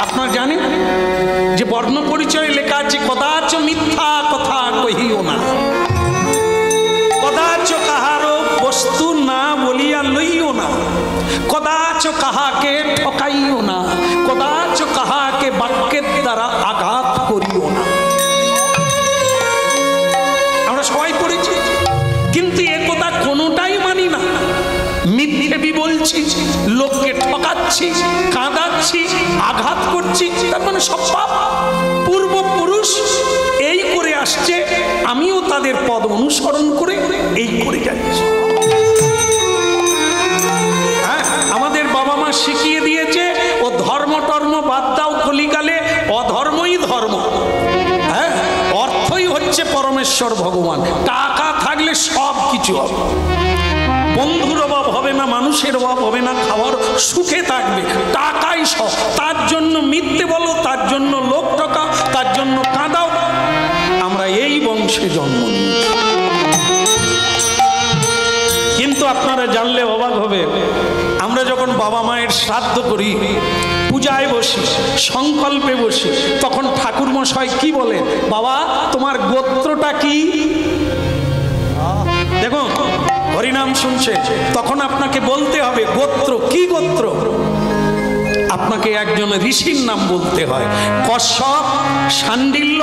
আপনারা জানেন যে বর্ণ পরিচয় লেখা আছে, কদাচ মিথ্যা কথা কহিও না, কদাচ কাহারো বস্তু না বলিয়া লইও না, কদাচ কাহাকে ঠকাইও না, কদাচ কাহাকে বাক্যের দ্বারা আঘাত করিও না। আমরা সবাই পড়েছি, কিন্তু এ কথা কোনোটাই মানি না। মিথ্যেবি বলছি, লোককে ঠকাচ্ছি, কাঁদাচ্ছি, আঘাত করছি, তার মানে সব পাপ। পূর্বপুরুষ এই করে আসছে, আমিও তাদের পদ অনুসরণ করে এই করে যাচ্ছি। হ্যাঁ, আমাদের বাবা মা শিখিয়ে দিয়েছে ও ধর্ম টর্ম বাদ দাও, কলিকালে অধর্মই ধর্ম। হ্যাঁ, অর্থই হচ্ছে পরমেশ্বর ভগবান। টাকা থাকলে সব কিছু হবে, বন্ধুর অভাব হবে না, মানুষের অভাব হবে না, খাওয়ার সুখে থাকবে, টাকাই সব। তার জন্য মিথ্যে বলো, তার জন্য লোক ঠকাও, তার জন্য কাঁদাও। আমরা এই বংশে জন্ম নিয়েছি। কিন্তু আপনারা জানলে অবাক হবে, আমরা যখন বাবা মায়ের শ্রাদ্ধ করি, পূজায় বসি, সংকল্পে বসি, তখন ঠাকুর মশাই কি বলে, বাবা তোমার গোত্রটা কি? দেখুন, হরিনাম শুনছে, তখন আপনাকে বলতে হবে গোত্র কি। গোত্র আপনাকে একজন ঋষির নাম বলতে হয়। কশ্যপ, শাণ্ডিল্য,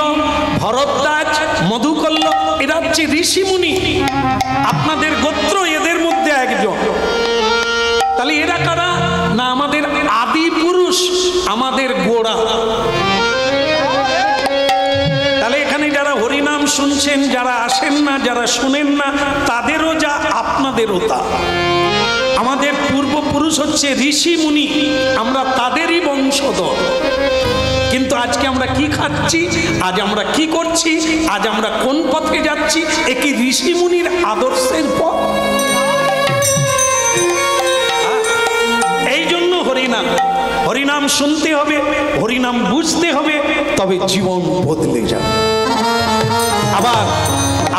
ভরদ্বাজ, মধুকল্য, এরা হচ্ছে ঋষিমুনি। আপনাদের গোত্র এদের মধ্যে একজন। তাহলে এরা কারা? না আমাদের আদি পুরুষ, আমাদের গোড়া। তাহলে এখানে যারা হরিনাম শুনছেন, যারা আসেন না, যারা শুনেন না, তাদেরও যা আপনাদেরও তা। আমাদের পূর্বপুরুষ হচ্ছে ঋষি মুনি, আমরা তাদেরই বংশধর। কিন্তু আজকে আমরা কি খাচ্ছি, আজ আমরা কি করছি, আজ আমরা কোন পথে যাচ্ছি, একই ঋষি মুনির আদর্শের পথ। এই জন্য হরিনাম, হরিনাম শুনতে হবে, হরিনাম বুঝতে হবে, তবে জীবন বদলে যাবে।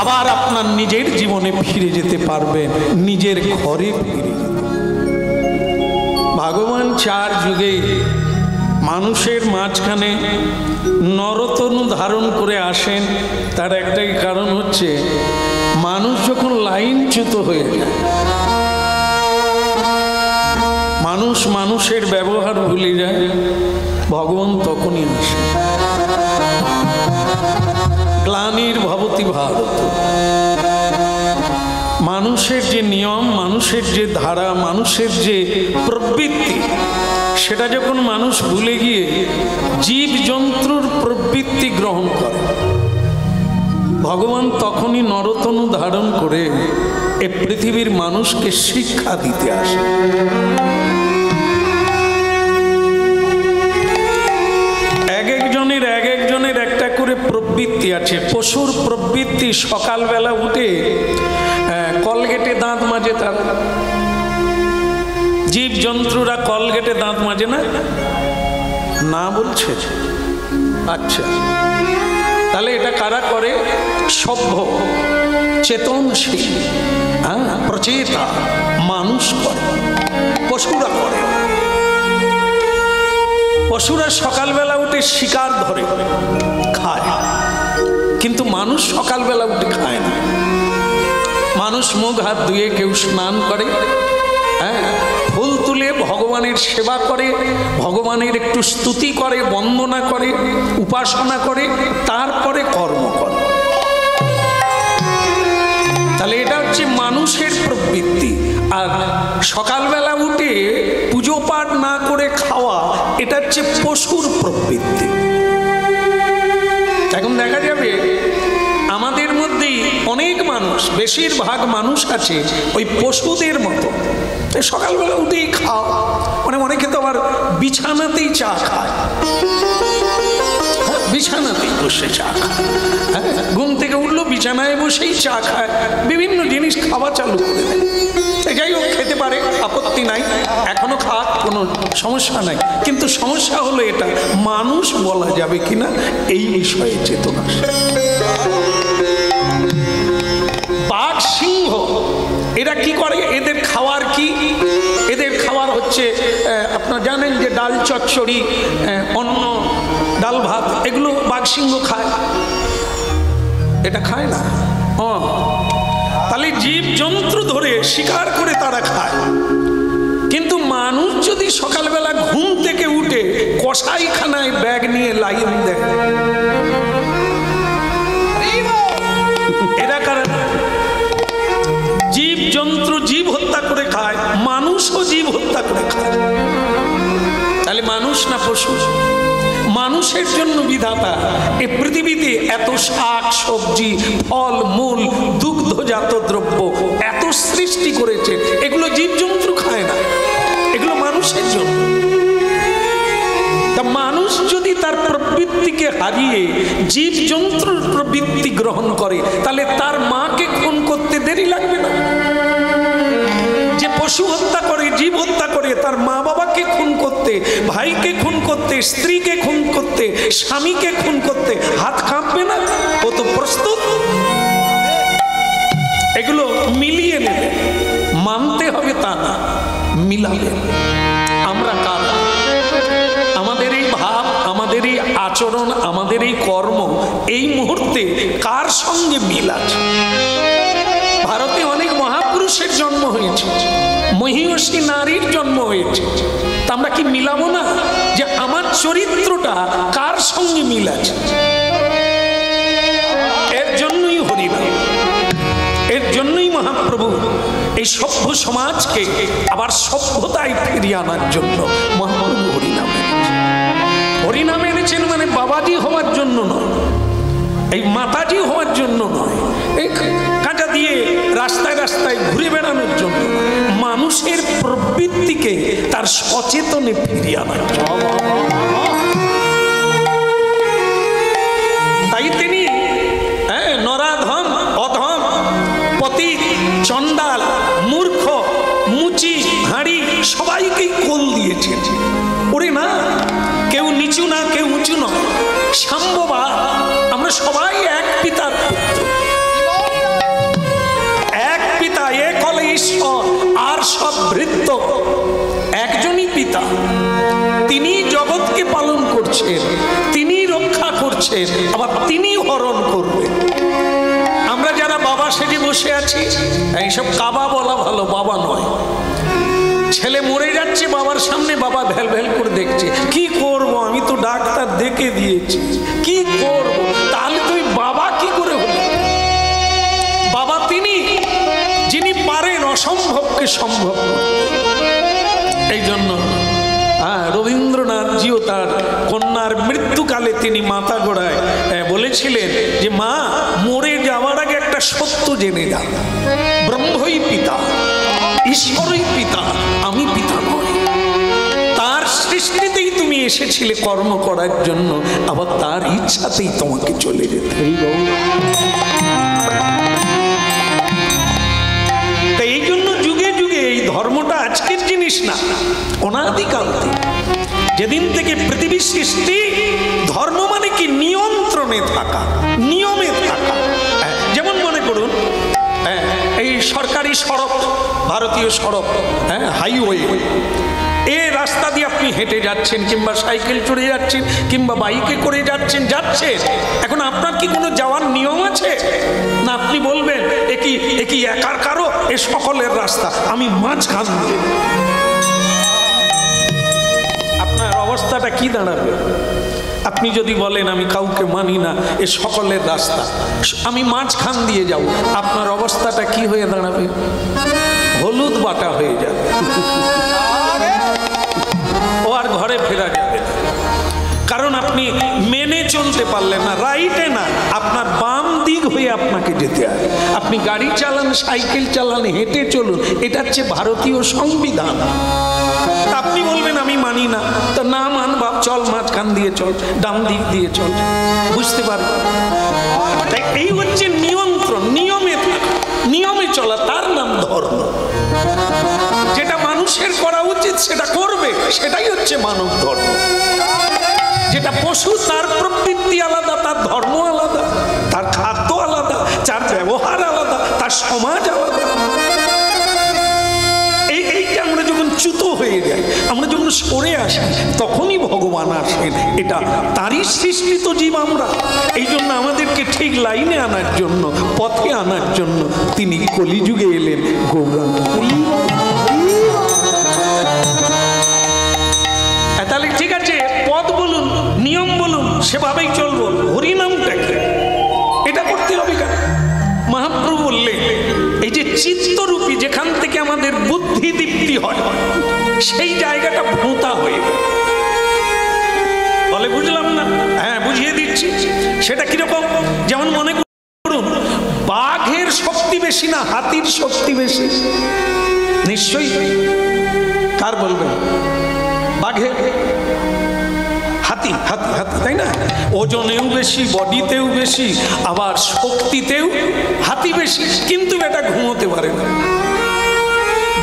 আবার আপনার নিজের জীবনে ফিরে যেতে পারবেন, নিজের ঘরে ফিরে যেতে। ভগবান চার যুগে মানুষের মাঝখানে নরতনু ধারণ করে আসেন। তার একটাই কারণ হচ্ছে, মানুষ যখন লাইনচ্যুত হয়ে যায়, মানুষ মানুষের ব্যবহার ভুলে যায়, ভগবান তখনই আসে। গ্লানির ভবতি ভারত। মানুষের যে নিয়ম, মানুষের যে ধারা, মানুষের যে প্রবৃত্তি, সেটা যখন মানুষ ভুলে গিয়ে জীব জন্তুর প্রবৃত্তি গ্রহণ করে, ভগবান তখনই নরতনু ধারণ করে এ পৃথিবীর মানুষকে শিক্ষা দিতে আসে। এক একজনের একটা করে প্রবৃত্তি আছে। পশুর প্রবৃত্তি, সকালবেলা উঠে কলগেটে দাঁত মাজে তারা। জীব জন্তুরা কলগেটে দাঁত মাজে না? না বলছে? আচ্ছা, তাহলে এটা কারা করে? সভ্য, চেতনশীল, প্রচেতা মানুষ করে, পশুরা করে। পশুরা সকালবেলা উঠে শিকার ধরে খায়, কিন্তু মানুষ সকালবেলা উঠে খায় না। মানুষ মুখ হাত ধুয়ে, কেউ স্নান করে, ফুল তুলে ভগবানের সেবা করে, ভগবানের একটু স্তুতি করে, বন্দনা করে, উপাসনা করে, তারপরে কর্ম করে। তাহলে এটা হচ্ছে মানুষের প্রবৃত্তি। আর সকালবেলা উঠে পুজো পাঠ না করে খাওয়া, এটা হচ্ছে পশুর প্রবৃত্তি। এখন দেখা যাবে আমাদের মধ্যেই অনেক মানুষ, বেশিরভাগ মানুষ আছে ওই পশুদের মতো, সকালবেলা উঠেই খাও, মানে অনেকে তো আবার বিছানাতেই চা খায়, বিছানাতেই বসে চা খায়। ঘুম থেকে উঠলো বিছানায় বসেই চা খায়, বিভিন্ন জিনিস খাওয়া চালু করে দেয়। যাই হোক, খেতে পারে, আপত্তি নাই, এখনো খাক, কোনো সমস্যা নাই। কিন্তু সমস্যা হলো এটা, মানুষ বলা যাবে কিনা এই বিষয়ে চেতনা। বাঘ, সিংহ এরা কি করে? এদের খাওয়ার কি? এদের খাওয়ার হচ্ছে, আপনারা জানেন যে ডাল চচ্চড়ি, অন্ন ডাল ভাত এগুলো বাঘসিংহ খায়, এটা খায় না। তাহলে জীব জন্তু ধরে শিকার করে তারা খায়। কিন্তু মানুষ যদি সকালবেলা ঘুম থেকে উঠে কসাইখানায় ব্যাগ নিয়ে লাইন দেয়, এরা কারণ জীব জন্তু জীব হত্যা করে খায়, মানুষও জীব হত্যা করে খায়। তাহলে মানুষ না পশু? মানুষের জন্য বিধাতা এই পৃথিবীতে এত শাক সবজি ফল মূল দুগ্ধজাত দ্রব্য এত সৃষ্টি করেছে, এগুলো জীবজন্তু খায় না, এগুলো মানুষের জন্য। তা মানুষ যদি তার প্রবৃত্তিকে হারিয়ে জীবজন্তুর প্রবৃত্তি গ্রহণ করে, তাহলে তার মাকে খুন করতে দেরি লাগবে না। যে পশু হত্যা করে, জীব হত্যা করে, তার মা বাবাকে খুন করতে, ভাইকে খুন করতে, স্ত্রীকে খুন করতে, স্বামীকে খুন করতে হাত কাঁপবে না? ও তো প্রস্তুত। এগুলো মিলিয়ে নেবে, মানতে হবে তা না, মিলাবে। আমরা কার? আমাদের এই ভাব, আমাদের এই আচরণ, আমাদের এই কর্ম এই মুহূর্তে কার সঙ্গে মিল আছে? ভারতে অনেক মহাপুরুষের জন্ম হয়েছে, মহিষী নারীর জন্ম হয়েছে, তা আমরা কি মিলাবো না যে আমার চরিত্রটা কার সঙ্গে মিল আছে? এর জন্যই হরিনাম, এর জন্যই মহাপ্রভু এই সভ্য সমাজকে আবার সভ্যতায় ফিরিয়ে আনার জন্য মহাপ্রভু হরিনাম এনেছেন। হরিনাম এনেছেন মানে বাবাজি হওয়ার জন্য নয়, এই মাতাজি হওয়ার জন্য নয়, এই কাঁটা দিয়ে রাস্তায় রাস্তায় ঘুরে বেড়ানোর জন্য, মানুষের প্রবৃত্তিকে তার সচেতনে ফিরিয়ে আনার জন্য। তাই তিনি নরাধম, অধম, পতিত, চণ্ডাল, মূর্খ, মুচি, হাঁড়ি সবাইকেই কোল দিয়েছেন। ওরে না, কেউ নিচু না, কেউ উঁচু নয়, সাম্যবাদ। আমরা সবাই এক পিতার পুত্র, এক পিতা, এক হলে ঈশ্বর, আর সব ভৃত্য। একজনই পিতা, তিনি জগৎকে পালন করছেন, তিনি রক্ষা করছেন, আবার তিনি হরণ করবেন। আমরা যারা বাবা সেজে বসে আছি, এইসব কাবা বলা ভালো, বাবা নয়। ছেলে মরে যাচ্ছে বাবার সামনে, বাবা ভ্যাল ভ্যাল করে দেখছে, কি করব, আমি তো ডাক্তার দেখে দিয়েছি, কি করব? তাহলে তুই বাবা কি করে হলো? বাবা তিনি, যিনি পারেন অসম্ভবকে সম্ভব করতে। এই জন্য রবীন্দ্রনাথজিও তার কন্যার মৃত্যুকালে তিনি মাথা গোড়ায় বলেছিলেন যে মা, মরে যাওয়ার আগে একটা সত্য জেনে যা, ব্রহ্মই পিতা, ঈশ্বরই পিতা, আমি পিতা নই। তার সৃষ্টিতেই তুমি এসেছিলে কর্ম করার জন্য, আবার তার ইচ্ছাতেই তোমাকে চলে যেতে। তাই এই জন্য যুগে যুগে এই ধর্মটা আজকের জিনিস না, অনাদিকাল থেকে, যেদিন থেকে পৃথিবী সৃষ্টি, ধর্ম মানে কি? নিয়ন্ত্রণে থাকা, নিয়মে থাকা। যেমন মনে করুন এই সরকারি সড়ক, ভারতীয় সড়ক, হাইওয়ে, এই রাস্তা দিয়ে আপনি হেঁটে যাচ্ছেন, কিংবা সাইকেল চড়ে যাচ্ছেন, কিংবা বাইকে করে যাচ্ছেন। এখন আপনার কি কোনো যাওয়ার নিয়ম আছে? না আপনি বলবেন একই একার কারো, এ সকলের রাস্তা, আমি মাঝখান দিয়ে। আপনার অবস্থাটা কি দাঁড়াবে? আপনি যদি বলেন আমি কাউকে মানি না, এ সকলের রাস্তা, আমি মাঝখান দিয়ে যাব, আপনার অবস্থাটা কি হয়ে দাঁড়াবে? হলুদ বাটা হয়ে যাবে, ও আর ঘরে ফেরা যাবে না। কারণ আপনি মেনে চলতে পারলেন না, রাইটে না, আপনার বাম দিক হয়ে আপনাকে যেতে হবে। আপনি গাড়ি চালান, সাইকেল চালান, হেঁটে চলুন, এটা হচ্ছে ভারতীয় সংবিধান। আপনি বলবেন আমি মানি না, তো না মান বাপ, চল মাঝখান দিয়ে চল, ডান দিক দিয়ে চল, বুঝতে পারবেন? তাই এই হচ্ছে নিয়ন্ত্রণ, নিয়মে থাকা, নিয়মে চলা, তার নাম ধর্ম। যেটা মানুষের করা উচিত সেটা করবে, সেটাই হচ্ছে মানব ধর্ম। যেটা পশু, তার প্রবৃত্তি আলাদা, তার ধর্ম আলাদা, তার খাদ্য আলাদা, তার ব্যবহার আলাদা, তার সমাজ আলাদা। এইটা আমরা যখন চ্যুত হয়ে যাই, আমরা যখন সরে আসি, তখনই ভগবান ভগবান আসেন, এটা তারই সৃষ্টিত জীব আমরা। এই জন্য আমাদেরকে ঠিক লাইনে আনার জন্য, পথে আনার জন্য তিনি কলিযুগে এলেন। গৌরাঙ্গ তাহলে ঠিক আছে, পথ বলুন, নিয়ম বলুন, সেভাবেই চলবো। হরিনামটাকে এটা করতে হবে কেন? মহাপ্রভু বললেন এই যে চিত্তরূপী, যেখান থেকে আমাদের বুদ্ধি দীপ্তি হয়, সেই জায়গাটা ভোঁতা হয়ে বলে। বুঝলাম না? হ্যাঁ, বুঝিয়ে দিচ্ছি। সেটা কিরকম? যেমন মনে করুন, বাঘের শক্তি বেশি না হাতির শক্তি বেশি? নিশ্চয়ই। কার বলবেন? বাঘের। হাতি হাতি হাতি, তাই না? ওজনেও বেশি, বডিতেও বেশি, আবার শক্তিতেও হাতি বেশি, কিন্তু এটা ঘুমোতে পারে না।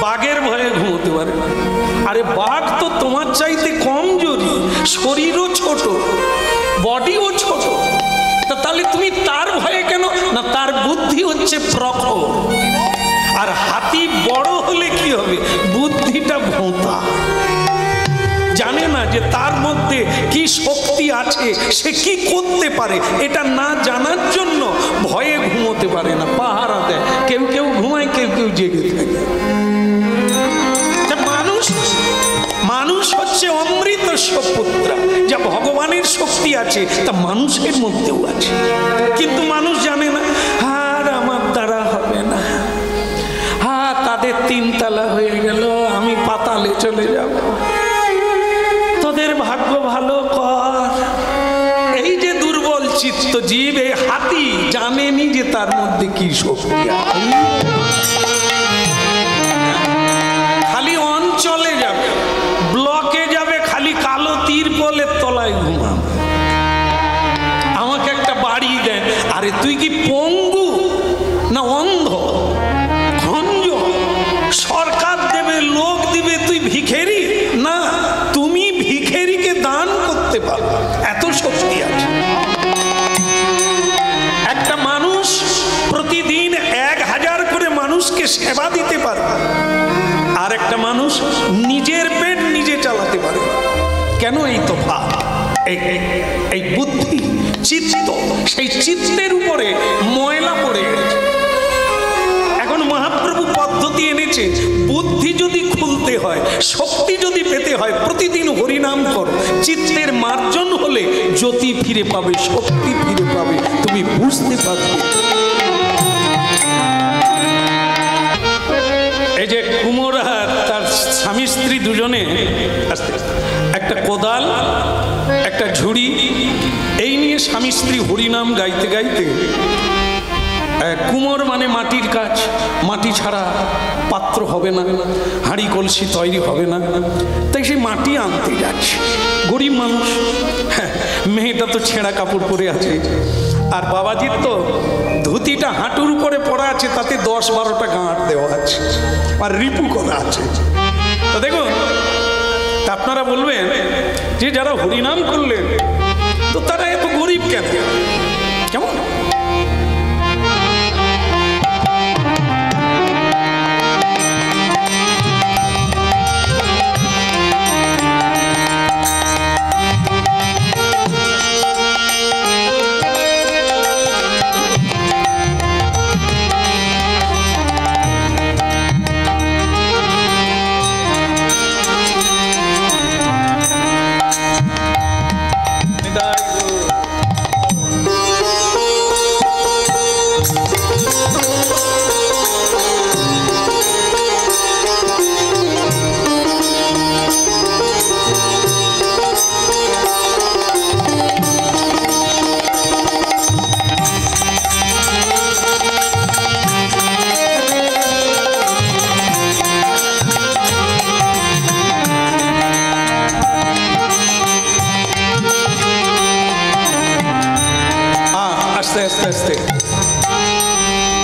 বাঘের ভয়ে ঘুমোতে পারে না। আরে বাঘ তো তোমার চাইতে কমজোরি, শরীরও ছোট, বডিও ছোট, তাহলে তুমি তার ভয়ে কেন? না, তার বুদ্ধি হচ্ছে প্রখর। আর হাতি বড় হলে কি হবে? বুদ্ধিটা ভোঁতা, জানে না যে তার মধ্যে কি শক্তি আছে, সে কি করতে পারে। এটা না জানার জন্য ভয়ে ঘুমোতে পারে না, পাহারা দেয়। কেউ কেউ ঘুমায়, কেউ কেউ জেগে থাকে। মানুষ হচ্ছে অমৃতস্য পুত্র, যা ভগবানের শক্তি আছে তা মানুষের মধ্যেও আছে, কিন্তু মানুষ জানে না। আর আমার দ্বারা হবে না, তাদের 3 তলা হয়ে গেল, আমি পাতালে চলে যাব, তোদের ভাগ্য ভালো কর। এই যে দুর্বল চিত্ত জীব, এই হাতি জানেনি যে তার মধ্যে কি শক্তি আছে। খালি অঞ্চলে যাবে, ব্লকে যাবে, খালি কালো তিরপলের তলায় ঘুমাবে। আমাকে একটা বাড়ি দেন। আরে তুই কি পঙ্গু না অন্ধ? খঞ্জ সরকার দেবে, লোক দিবে, তুই ভিখারি না? তুমি ভিখারিকে দান করতে পারো, এত শক্তি আছে। একটা মানুষ প্রতিদিন 1000 করে মানুষকে সেবা দিতে পারে, আর একটা মানুষ নিজের পেট নিজে চালাতে পারে। কেন? এই তফাৎ, এই বুদ্ধি, চিত্ত, সেই চিত্তের উপরে ময়লা পড়ে গেছে। এখন মহাপ্রভু পদ্ধতি এনেছে, বুদ্ধি যদি খুলতে হয়, শক্তি যদি পেতে হয়, প্রতিদিন হরিনাম করো। চিত্তের মার্জন হলে জ্যোতি ফিরে পাবে, শক্তি ফিরে পাবে, তুমি বুঝতে পারবে। এই যে কুমোর আর তার স্বামী স্ত্রী দুজনে একটা কোদাল, একটা ঝুড়ি, এই নিয়ে স্বামী স্ত্রী হরিনাম গাইতে গাইতে, কুমোর মানে মাটির কাজ, মাটি ছাড়া পাত্র হবে না, হাঁড়ি কলসি তৈরি হবে না, তাই সেই মাটি আনতে যাচ্ছে। গরিব মানুষ, মেয়েটা তো ছেঁড়া কাপড় পরে আছে, আর বাবাজির তো ধুতিটা হাঁটুর উপরে পড়া আছে, তাতে 10-12টা গাঁট দেওয়া আছে, আর রিপু করা আছে। তো দেখুন, আপনারা বলবেন যে যারা হরিনাম করলেন তো তারা এত গরিব কেন? কেমন?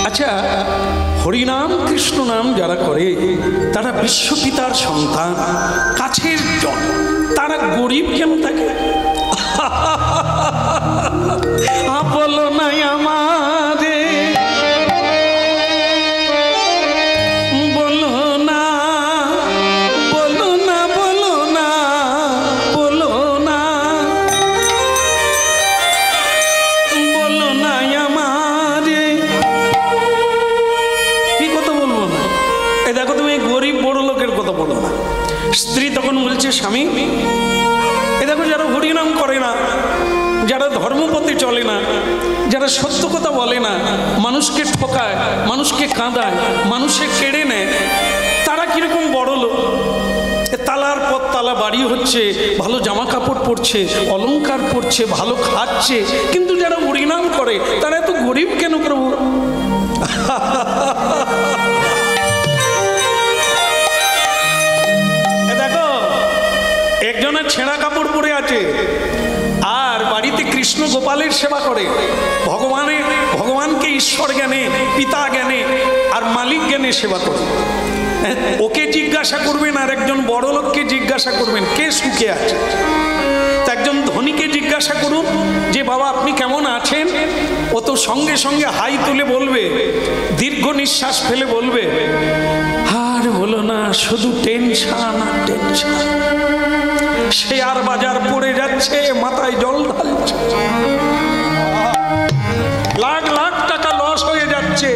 আচ্ছা, হরিনাম কৃষ্ণ নাম যারা করে তারা বিশ্বপিতার সন্তান, কাছের জন, তারা গরিব কেন থাকে? বলো নাই আমারে, বলো না, বলো না, বলো না, বলো না, বলছে স্বামী, এ দেখো যারা হরিনাম করে না, যারা ধর্মপথে চলে না, যারা সত্য কথা বলে না, মানুষকে ঠকায়, মানুষকে কাঁদায়, মানুষকে কেড়ে নেয়, তারা কিরকম বড় লোক। তালার পর তালা বাড়ি হচ্ছে, ভালো জামা কাপড় পরছে, অলংকার পরছে, ভালো খাচ্ছে, কিন্তু যারা হরিনাম করে তারা এত গরিব কেন প্রভু? দেখো একজনের ছেঁড়া কাপড় পরে আছে আর বাড়িতে কৃষ্ণ গোপালের সেবা করে, ভগবানকে ঈশ্বর জ্ঞানে, পিতা জ্ঞানে আর মালিক জ্ঞানে সেবা করে। ওকে জিজ্ঞাসা করবেন আর একজন বড় লোককে জিজ্ঞাসা করবেন কে সুখে আছে। তা একজন ধনীকে জিজ্ঞাসা করুন যে বাবা আপনি কেমন আছেন, ও তো সঙ্গে সঙ্গে হাই তুলে বলবে, দীর্ঘ নিঃশ্বাস ফেলে বলবে, আর বলো না, শুধু টেনশন আর টেনশন, শেয়ার বাজার পড়ে যাচ্ছে, মাথায় জল ঢালছে, লাখ লাখ টাকা লস হয়ে যাচ্ছে,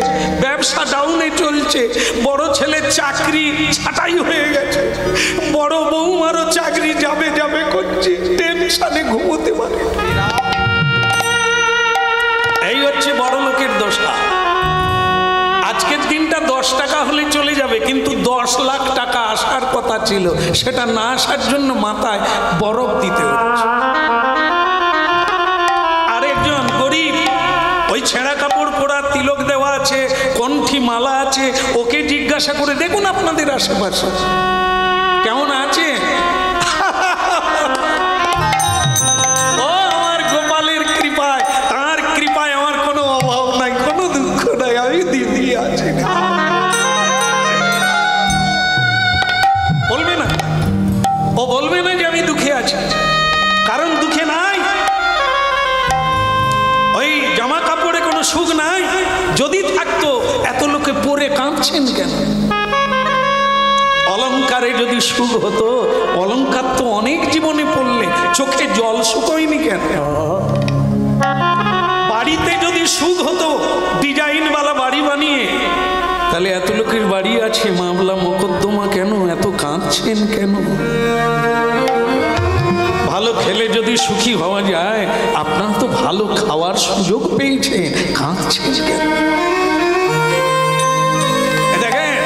ব্যবসা ডাউনে চলছে, বড় ছেলের চাকরি ছাঁটাই হয়ে গেছে, বড় বৌমারও চাকরি যাবে যাবে করছে, টেনশনে ঘুমোতে পারে। এই হচ্ছে বড় লোকের দশা। আজকের দিনটা 10 টাকা হলে চলে যাবে, কিন্তু 10 লাখ টাকা আসার কথা ছিল, সেটা না আসার জন্য মাথায় বরফ দিতে হচ্ছে। আরেকজন গরিব, ওই ছেঁড়া কাপড় পরা, তিলক দেওয়া আছে, কণ্ঠি মালা আছে, ওকে জিজ্ঞাসা করে দেখুন আপনাদের আশেপাশে কেমন আছে। ও আমার গোপালের কৃপায়, তার কৃপায় আমার কোনো অভাব নাই, কোনো দুঃখ নাই, আমি দিদি আছি। বলবে না, ও বলবে না যে আমি দুঃখে আছি, কারণ দুঃখে নাই, ওই জামা কাপড়ে কোনো সুখ নাই। যদি থাকতো এত লোকে পরে কাঁদছেন কেন? অলংকারে যদি সুখ হতো, অলংকার তো অনেক জীবনে পড়লে চোখে জল শুকোয়নি কেন? বাড়িতে যদি সুখ হতো, ডিজাইনওয়ালা বাড়ি বানিয়ে, তাহলে এত লোকের বাড়ি আছে, মামলা মোকদ্দমা কেন? এত কাঁদছেন কেন? ভালো খেলে যদি সুখী হওয়া যায়, আপনার তো ভালো খাওয়ার সুযোগ পেয়েছেন, কাঁদছেন কেন? দেখেন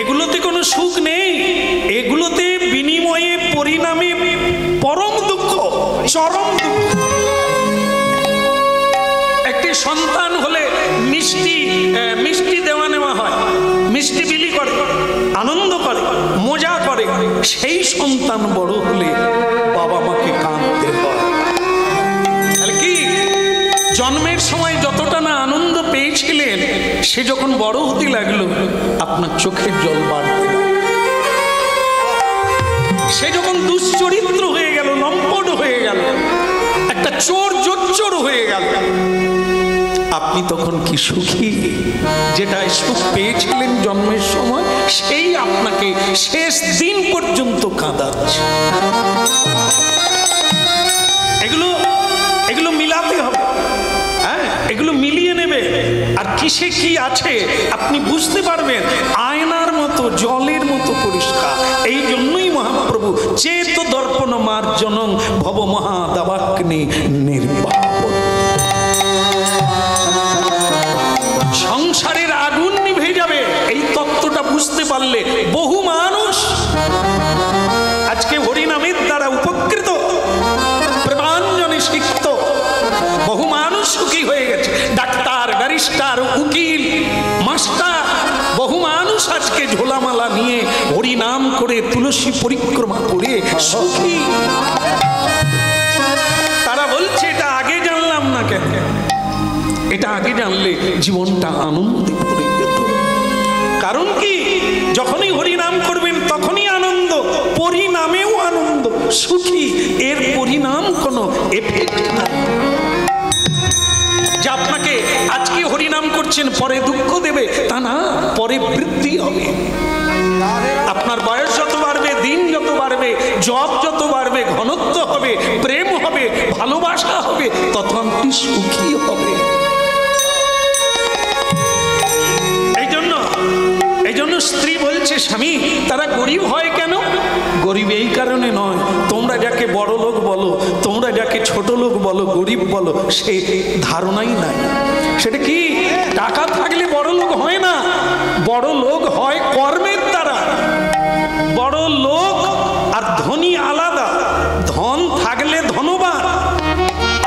এগুলোতে কোনো সুখ নেই, এগুলোতে বিনিময়ে পরিণামে পরম দুঃখ, চরম দুঃখ। একটি সন্তান হলে মিষ্টি দেওয়া নেওয়া হয়, মিষ্টি বিলি করে, আনন্দ করে, মজা করে, সেই সন্তান বড় হলে বাবা মাকে কাঁদতে হয়। তাহলে কি জন্মের সময় যতটা না আনন্দ পেয়েছিলেন, সে যখন বড় হতে লাগলো আপনার চোখের জল বাড়তে লাগলো। সে যখন দুশ্চরিত্র হয়ে গেল, লম্পট হয়ে গেল, একটা চোর জোচ্চোর হয়ে গেল, আপনি তখন কি সুখী? যেটাই সুখ পেয়েছিলেন জন্মের সময়, সেই আপনাকে শেষ দিন পর্যন্ত কাঁদাচ্ছে। এগুলো মিলাতে হবে, হ্যাঁ, এগুলো মিলিয়ে নেবে। আর কিসে কি আছে আপনি বুঝতে পারবেন, আয়নার মতো, জলের মতো পরিষ্কার। এই জন্যই মহাপ্রভু চেত দর্পণ মার্জনং ভব মহাদাবাগ্নি নির্বাপন, সংসারের আগুন নিভে যাবে। এই তত্ত্বটা বুঝতে পারলে বহু মানুষ আজকে হরিনামের দ্বারা উপকৃত, প্রেমাঞ্জনে সিক্ত, বহু মানুষ সুখী হয়ে গেছে। ডাক্তার, ব্যারিস্টার, উকিল, মাস্টার, বহু মানুষ আজকে ঝোলামালা নিয়ে হরিনাম করে, তুলসী পরিক্রমা করে সুখী। তারা বলছে এটা আগে জানলাম না কেন? এটা আগে জানলে জীবনটা আনন্দে ভরে যেত। কারণ কি, যখনই হরিনাম করবেন তখনই আনন্দ, পরিণামেও আনন্দ, সুখী। এর পরিণাম কোনো এফেক্ট নাই যে আপনাকে আজকে হরিনাম করছেন পরে দুঃখ দেবে, তা না, পরে বৃদ্ধি হবে। আপনার বয়স যত বাড়বে, দিন যত বাড়বে, জপ যত বাড়বে, ঘনত্ব হবে, প্রেম হবে, ভালোবাসা হবে, তত আপনি সুখী হবে। এই জন্য স্ত্রী বলছে, স্বামী তারা গরিব হয় কেন? গরিব এই কারণে নয়, তোমরা যাকে বড় লোক বলো, তোমরা যাকে ছোট লোক বলো, গরিব বলো, সে ধারণাই নাই। সেটা কি? টাকা থাকলে বড় লোক হয় না, বড় লোক হয় কর্মের দ্বারা। বড় লোক আর ধনী আলাদা। ধন থাকলে ধনবান,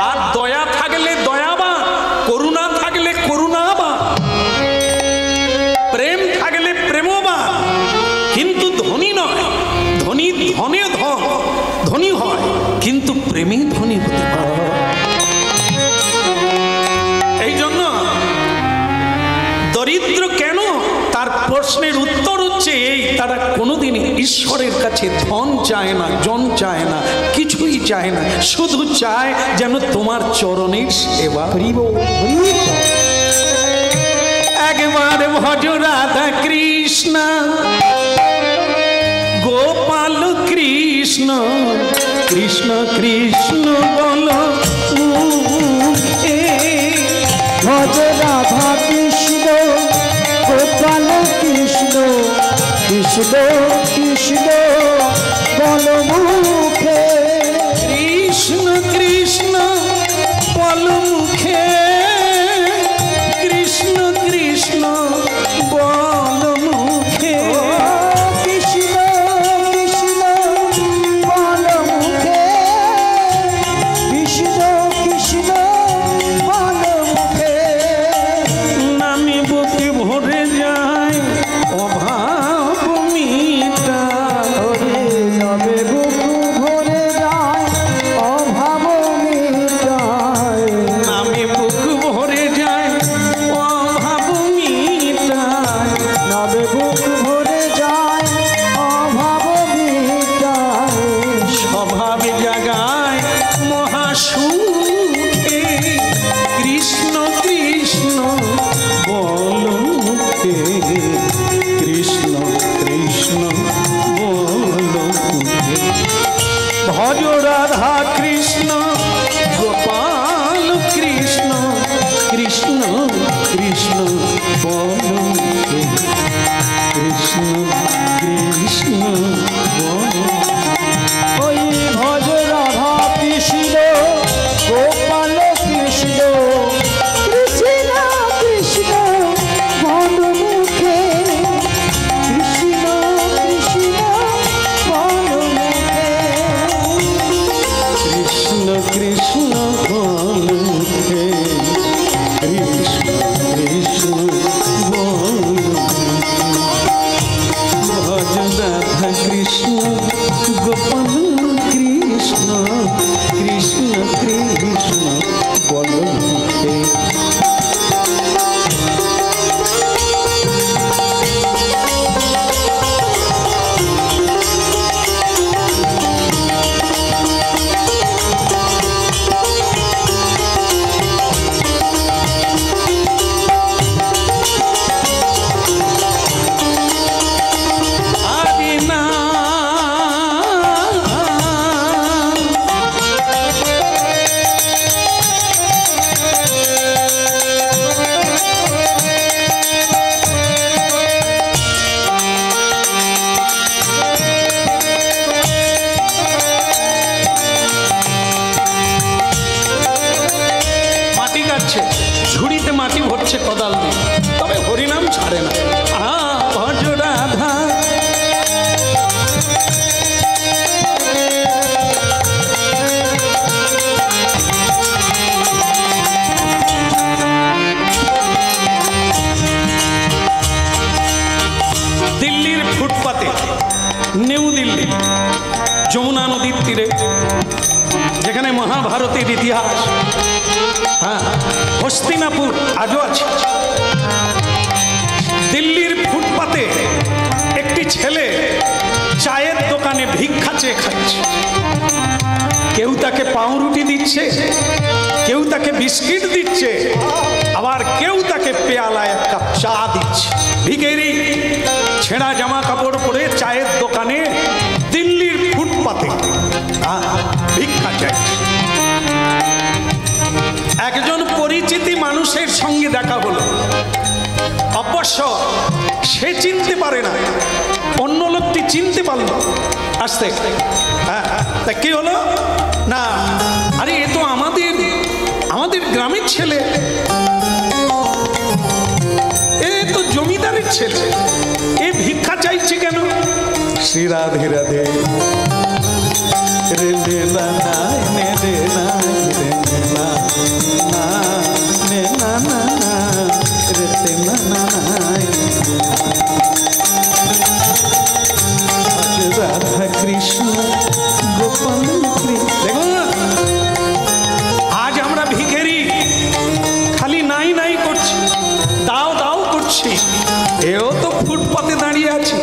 আর দয়া থাকলে দয়াবান, করুণা থাকলে করুণাবান, প্রেম থাকলে প্রেমবান। কিন্তু ধনী নয়। ধনী ধনে ধনী হয়, কিন্তু প্রেমে ধনী হতে পারে। এই জন্য দরিদ্র কেন, তার প্রশ্নের উত্তর হচ্ছে এই, তারা কোনোদিন ঈশ্বরের কাছে ধন চায় না, জন চায় না, কিছুই চায় না, শুধু চায় যেন তোমার চরণের সেবা। একবার ভজ রাধা কৃষ্ণ, গোপাল কৃষ্ণ, কৃষ্ণ কৃষ্ণ বল মুখে। ভজ রাধা কৃষ্ণ, গোপাল কৃষ্ণ, কৃষ্ণ কৃষ্ণ বল মুখে। কৃষ্ণ কৃষ্ণ বল মুখে, কৃষ্ণ কৃষ্ণ বল মুখে। কৃষ্ণ কৃষ্ণ বল মুখে, কৃষ্ণ কৃষ্ণ বল মুখে। নামে বুকে ভরে যায় অভাব মিটায়, নবে বুক ভরে যায় অভাব মিটায়। নামে বুক ভরে যায় অভাব মিটায়। নবে বুক ভরে যায় অভাব মিটায়। স্বভাব জাগায় মহাসুখে, কৃষ্ণ কৃষ্ণ বল মুখে, কৃষ্ণ কৃষ্ণ বল মুখে। ভজ রাধা কৃষ্ণ, গোপাল কৃষ্ণ, কৃষ্ণ কৃষ্ণ বল মুখে, কৃষ্ণ কৃষ্ণ বল। ওই ভজ রাধা কৃষ্ণ, গোপাল কৃষ্ণ, কৃষ্ণ কৃষ্ণ বল মুখে, কৃষ্ণ কৃষ্ণ বল মুখে। কৃষ্ণ কৃষ্ণ বল মুখে, কৃষ্ণ কৃষ্ণ বল মুখে। ভজ রাধা কৃষ্ণ, গোপাল কৃষ্ণ, কৃষ্ণ কৃষ্ণ বল মুখে। ঝুড়িতে মাটি ভরছে কোদাল দিয়ে, তবে হরিনাম ছাড়ে না। ভজ রাধা দিল্লির ফুটপাতে, নিউ দিল্লি, যমুনা নদীর তীরে, যেখানে মহাভারতের ইতিহাস, হস্তিনাপুর আজও আছে। দিল্লির ফুটপাতে একটি ছেলে চায়ের দোকানে ভিক্ষা চেয়ে খাচ্ছে। কেউ তাকে পাউরুটি দিচ্ছে, কেউ তাকে বিস্কিট দিচ্ছে, আবার কেউ তাকে পেয়ালায় এক কাপ চা দিচ্ছে। ভিখারি ছেঁড়া জামা কাপড় পরে চায়ের দোকানে দিল্লির ফুটপাতে ভিক্ষা চাইছে। একজন পরিচিতি মানুষের সঙ্গে দেখা হলো। অবশ্য সে চিনতে পারে না অন্য লোকটি চিনতে পারল আসতে। হ্যাঁ, তা কি হলো না, আরে এ তো আমাদের গ্রামের ছেলে, এ তো জমিদারের ছেলে, এ ভিক্ষা চাইছে কেন? শ্রী রাধে রাধে রে রে না নে রে না রে না না নে না না রে তে না না রাধা কৃষ্ণ গোপাল কৃষ্ণ। দেখো আজ আমরা ভিখারি, খালি নাই নাই করছি, দাও দাও করছি, এও তো ফুটপাতে দাঁড়িয়ে আছে।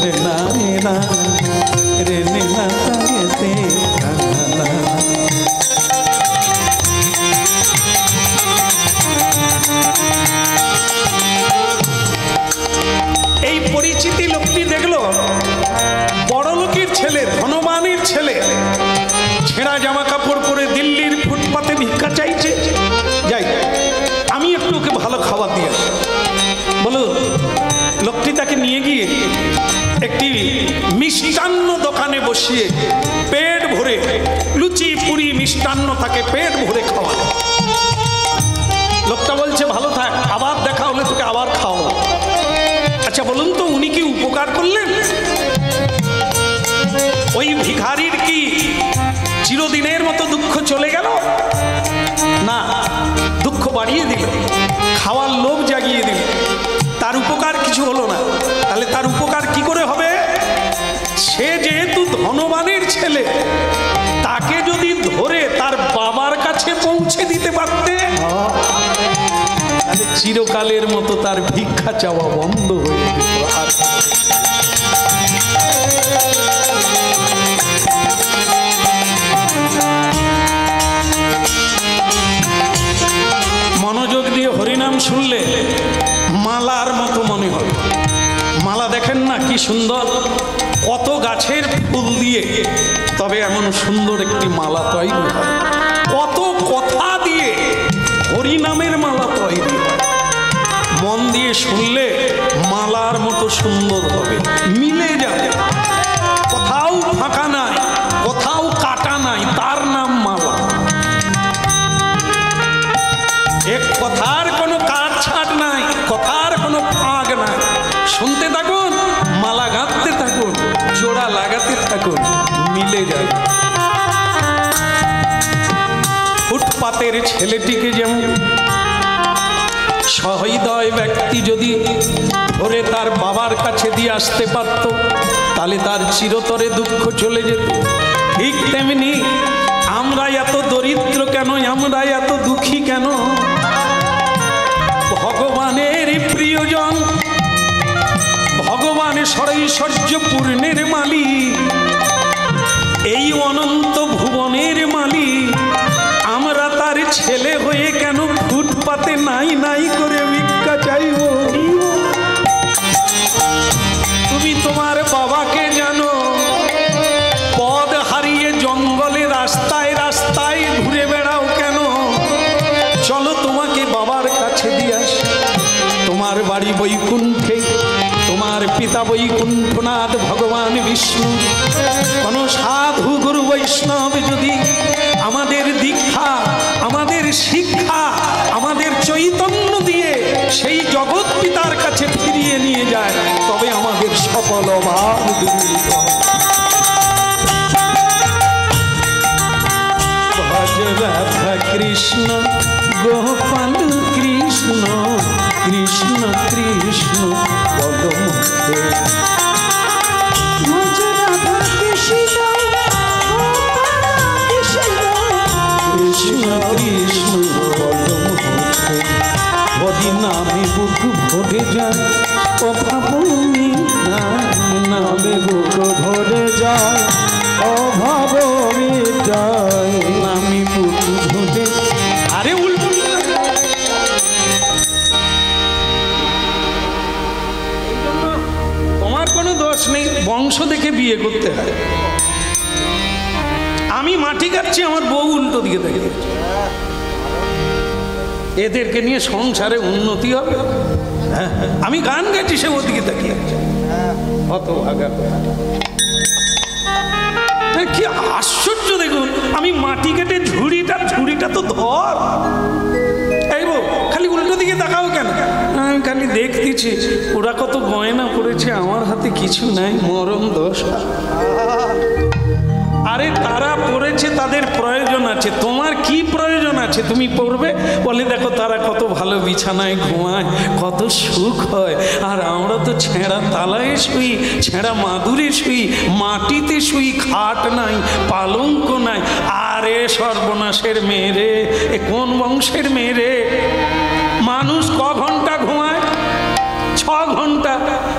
রে না রে না রে না রে না। এই পরিচিতি লোকটি দেখলো বড় লোকের ছেলে, ধনবানের ছেলে, ছেঁড়া জামা কাপড় পরে দিল্লির ফুটপাতে ভিক্ষা চাইছে। যাই আমি একটু ওকে ভালো খাবার দিয়ে আসি। বলো, লোকটি তাকে নিয়ে গিয়ে একটি মিষ্টান্ন দোকানে বসিয়ে পেট ভরে লুচি পুরি মিষ্টান্ন তাকে পেট ভরে খাওয়া। লোকটা বলছে ভালো থাক, আবার দেখা হলে তোকে আবার খাওয়াবো। আচ্ছা বলুন তো উনি কি উপকার করলেন? ওই ভিখারির কি চিরদিনের মতো দুঃখ চলে গেল? না, দুঃখ বাড়িয়ে দিল, খাওয়ার লোভ জাগিয়ে দিল, তার উপকার কিছু হলো না। তাহলে তার উপকার কি করে হবে? সে যেহেতু ধনবানের ছেলে, তাকে যদি ধরে তার বাবার কাছে পৌঁছে দিতে পারতে, তাহলে চিরকালের মতো তার ভিক্ষা চাওয়া বন্ধ হয়ে যেত। আর মনোযোগ দিয়ে হরিনাম শুনলে মালার মতো মনে হয়। মালা দেখেন না কি সুন্দর, কত গাছের ফুল দিয়ে তবে এমন সুন্দর একটি মালা তৈরি হয়, কত কথা দিয়ে হরিনামের মালা তৈরি হয়। মন দিয়ে শুনলে মালার মতো সুন্দর হবে, মিলে যাবে, কোথাও ফাঁকা নাই, কোথাও কাটা নাই, তার নাম মালা। এক কথার কোনো কাটছাট নাই, কথার কোনো ফাঁক নাই। শুনতে থাকুন, মালা গাঁথতে থাকুন, জোড়া লাগাতে থাকুন, মিলে যাবে। ফুটপাতের ছেলেটিকে যেমন সহৃদয় ব্যক্তি যদি ধরে তার বাবার কাছে দিয়ে আসতে পারত, তাহলে তার চিরতরে দুঃখ চলে যেত। ঠিক তেমনি আমরা এত দরিদ্র কেন, আমরা এত দুঃখী কেন? ভগবানের প্রিয়জন, ভগবান ষড়ৈশ্বর্য পূর্ণের মালিক, এই অনন্ত ভুবনের মালিক, আমরা তার ছেলে হয়ে কেন ফুটপাতে নাই নাই করে ভিক্ষা চাইব? তুমি তোমার বাবাকে জানো, পদ হারিয়ে জঙ্গলে রাস্তায় রাস্তায় ঘুরে বেড়াও কেন? চলো তোমাকে বাবার কাছে দিয়ে আসি। তোমার বাড়ি বৈকুণ্ঠে, তোমার পিতা বৈকুণ্ঠনাথ ভগবান বিষ্ণু। কোন সাধু গুরু বৈষ্ণব যদি আমাদের দীক্ষা, আমাদের শিক্ষা, আমাদের চৈতন্য দিয়ে সেই জগৎ পিতার কাছে ফিরিয়ে নিয়ে যায়, তবে আমাদের সকল অভাব দূরীভূত হবে। ভজ রাধা কৃষ্ণ গোপাল কৃষ্ণ, কৃষ্ণ কৃষ্ণ পদমুখে। ভজ রাধা কৃষ্ণ গোপাল কৃষ্ণ, কৃষ্ণ কৃষ্ণ পদমুখে। বদি নামে বুক ভরে যায়, অভাবনী নামে বুক ভরে যায়, অভাব মিটায়, নামে বুক ভরে। আরে উল্টো, তোমার কোনো দোষ নেই, বংশ দেখে বিয়ে করতে হয়। আমি মাটি কাটছি, আমার বউ উল্টো দিকে দেখে, এদেরকে নিয়ে সংসারে উন্নতি হবে? হ্যাঁ, আমি গান গাইছি, সে ওদিকে তাকিয়ে আছে। অত ভাগা কি আশ্চর্য! দেখুন, আমি মাটি কেটে ঝুড়িটা তো ধর। এই বউ, খালি উল্টো দিকে তাকাও কেন? আমি খালি দেখতেছি ওরা কত গয়না পড়েছে, আমার হাতে কিছু নাই, মরণ দশা। আরে তারা পড়েছে, তাদের প্রয়োজন আছে, তোমার কি প্রয়োজন আছে তুমি পড়বে? বলে দেখো তারা কত ভালো বিছানায় ঘুমায়, কত সুখ হয়, আর আমরা তো ছেঁড়া তালায় শুই, ছেঁড়া মাদুরে শুই, মাটিতে শুই, খাট নাই, পালঙ্ক নাই। আরে সর্বনাশের মেয়েরে, এ কোন বংশের মেয়েরে? মানুষ ক ঘন্টা ঘুমায়? 6 ঘন্টা।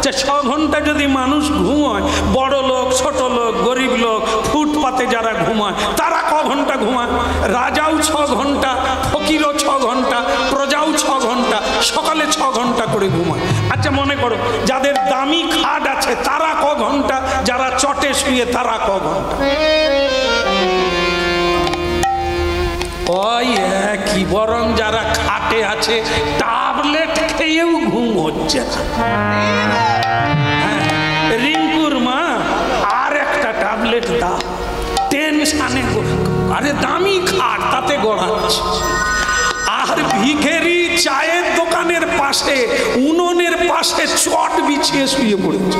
6 ঘন্টা যদি মানুষ ঘুমায়, বড় লোক, ছোট লোক, গরিব লোক, ফুটপাতে যারা ঘুমায় তারা ক ঘন্টা ঘুমায়? রাজাও 6 ঘন্টা, ফকিরও 6 ঘন্টা, প্রজাও 6 ঘন্টা, সকালে 6 ঘন্টা করে ঘুমায়। আচ্ছা মনে করো যাদের দামি খাট আছে তারা ক ঘন্টা, যারা চটে শুয়ে তারা ক ঘন্টা? ওই একই, বরং যারা খাটে আছে ট্যাবলেট খেয়েও ঘুম হচ্ছে না। রিঙ্কুর মা আর একটা ট্যাবলেট দাও, টেনশনে। আরে দামি খাট, তাতে গড়াচ্ছে। আর ভিখেরি চায়ের দোকানের পাশে, উনুনের পাশে চট বিছিয়ে শুয়ে পড়েছে।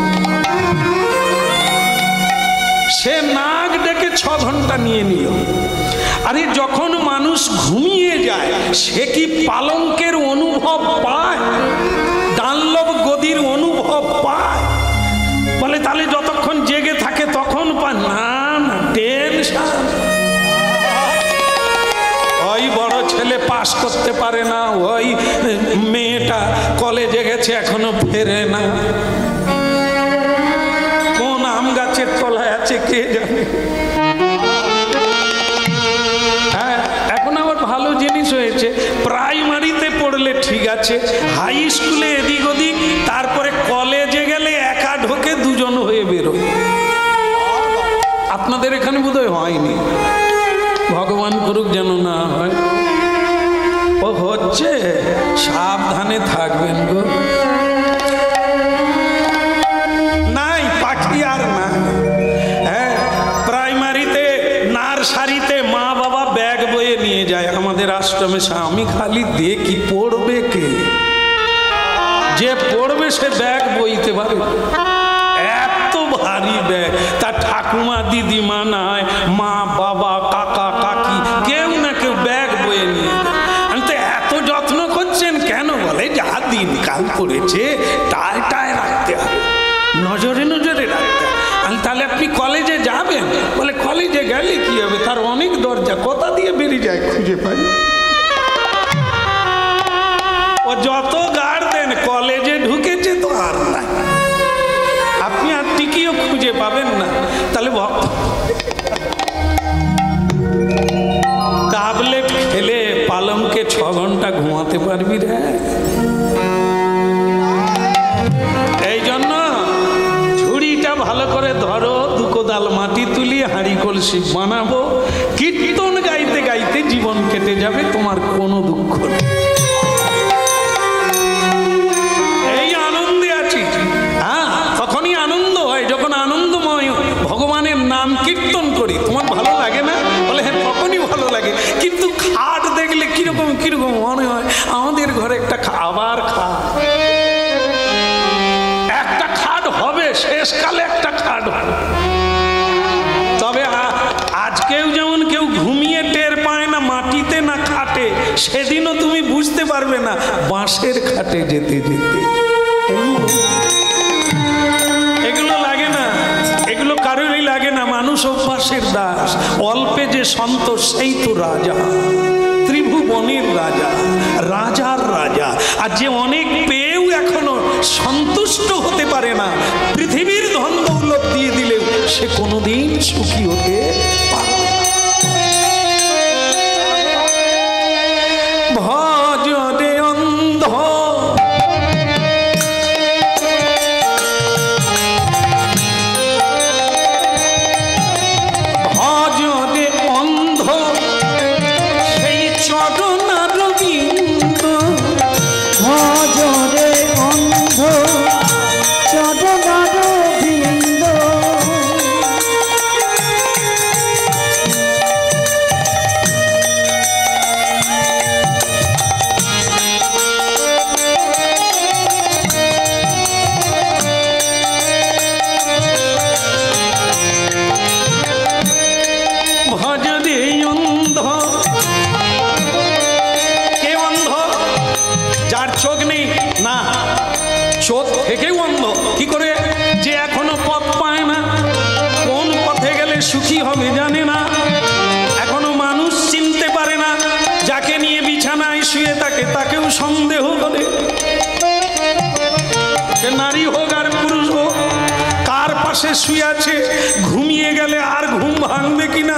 সে নাক ডেকে 6 ঘন্টা নিয়ে নিল। আরে যখন মানুষ ঘুমিয়ে যায় সে কি পালঙ্কের অনুভব পায়? ডানলভ গদির অনুভব পায়? বলে তাহলে যতক্ষণ জেগে থাকে তখন পায় না? না, টেনশন। ওই বড় ছেলে পাস করতে পারে না, ওই মেয়েটা কলেজে গেছে এখনো ফেরে না, কোন আম গাছের তলায় আছে কে জানে। হ্যাঁ, এখন আবার ভালো জিনিস হয়েছে, প্রাইমারিতে পড়লে ঠিক আছে, হাই স্কুলে এদিক ওদিক, তারপরে কলেজে গেলে একা ঢোকে, 2 জন হয়ে বেরোয়। আপনাদের এখানে বোধহয় হয়নি, ভগবান করুক যেন না হয়। ও হচ্ছে, সাবধানে থাকবেন গো। নাই পাখি আর না। হ্যাঁ, প্রাইমারিতে, নার্সারিতে মা বাবা ব্যাগ বয়ে নিয়ে যায় আমাদের আশ্রমে। আমি খালি দেখি পড়বে কে? যে পড়বে সে ব্যাগ বইতে পারে, এত ভারী ব্যাগ। তার ঠাকুমা দিদিমা নাই, মা বাবা কাকা কাকি কেউ না কেউ ব্যাগ বয়ে নিয়ে যায়। আমি তো এত যত্ন করছেন কেন? বলে যা দিনকাল পড়েছে টায় টায় রাখতে হবে, নজরে নজরে রাখতে হবে। আমি তাহলে আপনি কলেজে যাবেন? বলে কলেজে গেলে কি হবে, তার অনেক দরজা, কোথা দিয়ে বেরিয়ে যায় খুঁজে পাই। ও যত গার্ড দেন, কলেজে ঢুকেছে তো আর নাই, আপনি আর টিকিও খুঁজে পাবেন না। তাহলে ট্যাবলেট খেলে পালঙ্কে 6 ঘন্টা ঘুমাতে পারবি রে? এই জন্য ঝুড়িটা ভালো করে ধরো, 2 কোদাল মাটি তুলি, হাঁড়ি কলসি বানাবো, কীর্তন গাইতে গাইতে জীবন কেটে যাবে, তোমার কোনো দুঃখ নেই। এই আনন্দে আছি। হ্যাঁ, তখনই আনন্দ হয় যখন আনন্দময় ভগবানের নাম কীর্তন করি। তোমার ভালো লাগে না? বলে হ্যাঁ, তখনই ভালো লাগে। কিন্তু খাট দেখলে কিরকম কিরকম মনে হয়, আমাদের ঘরে একটা আবার খাট, একটা খাট হবে, শেষকালে একটা খাট হবে। তবে আজকেও যেমন কেউ ঘুমিয়ে টের পায় না মাটিতে না খাটে, সেদিনও তুমি বুঝতে পারবে না বাঁশের খাটে যেতে যেতে। এগুলো লাগে না, এগুলো কারোরই লাগে না। মানুষ অভ্যাসের দাস, অল্পে যে সন্তোষ সেই তো রাজা, ত্রিভুবনের রাজা, রাজার রাজা। আর যে অনেক পেয়েও এখনো সন্তুষ্ট হতে পারে না, পৃথিবীর ধন দৌলত দিয়ে দিলেও সে কোনোদিন সুখী হতে পারবে না। ভজরে অন্ধ সেই চরণারবিন্দ, ভজরে শুয়ে আছে, ঘুমিয়ে গেলে আর ঘুম ভাঙবে কিনা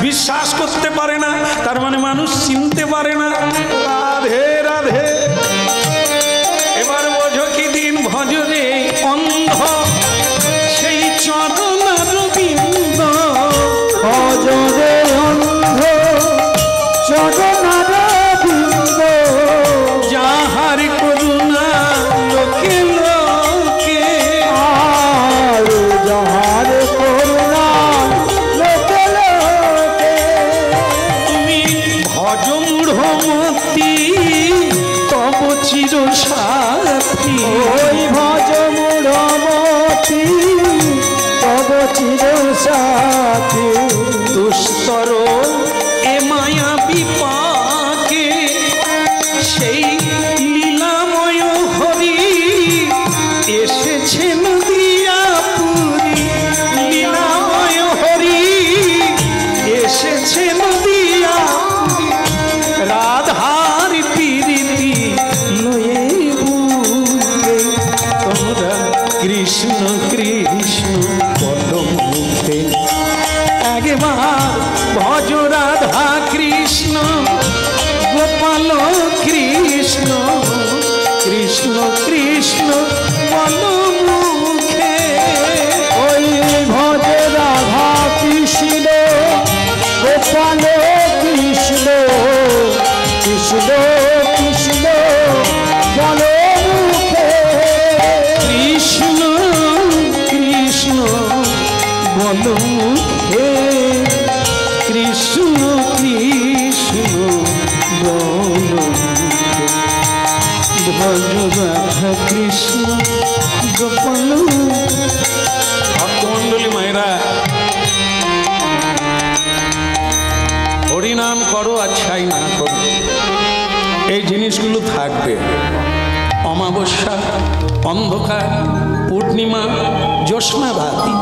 বিশ্বাস করতে পারে না। তার মানে মানুষ চিনতে পারে না। রাধে রাধে। এবার বোঝো কি দিন ভজরে অন্ধ সেই চরণার বিন্দ, ভজরে অন্ধ চরণার বিন্দ, যাহার করুণা লোকে লোকে, আর যাহার করুণা লোকে লোকে। তুমি ভজ মূঢ়মতি তব চির সাথী, ওই ভজ মূঢ়মতি তব চির সাথী, দুস্তর এ মায়া বিপাকে সেই লীলাময় হরি এসেছেন দিয়াপুরি, লীলাময় হরি এসেছেন দিয়াপুরি, রাধার প্রীতি লয়ে বুকে তোমরা কৃষ্ণ কৃষ্ণ বলো মুখে। একবার ভজ রাধা কৃষ্ণ গোপাল কৃষ্ণ, কৃষ্ণ কৃষ্ণ বলো মুখে। ওই ভজ রাধা কৃষ্ণ গোপাল কৃষ্ণ, কৃষ্ণ কৃষ্ণ বলো মুখে। কৃষ্ণ কৃষ্ণ বলো মুখে, কৃষ্ণ কৃষ্ণ বলো মুখে। ভজ রাধা কৃষ্ণ গোপাল। ভক্তমণ্ডলী মায়েরা, হরিনাম করো আর ছাই না করো, এই জিনিসগুলো থাকবে। অমাবস্যা, অন্ধকার, পূর্ণিমা, জ্যোৎস্না রাতি,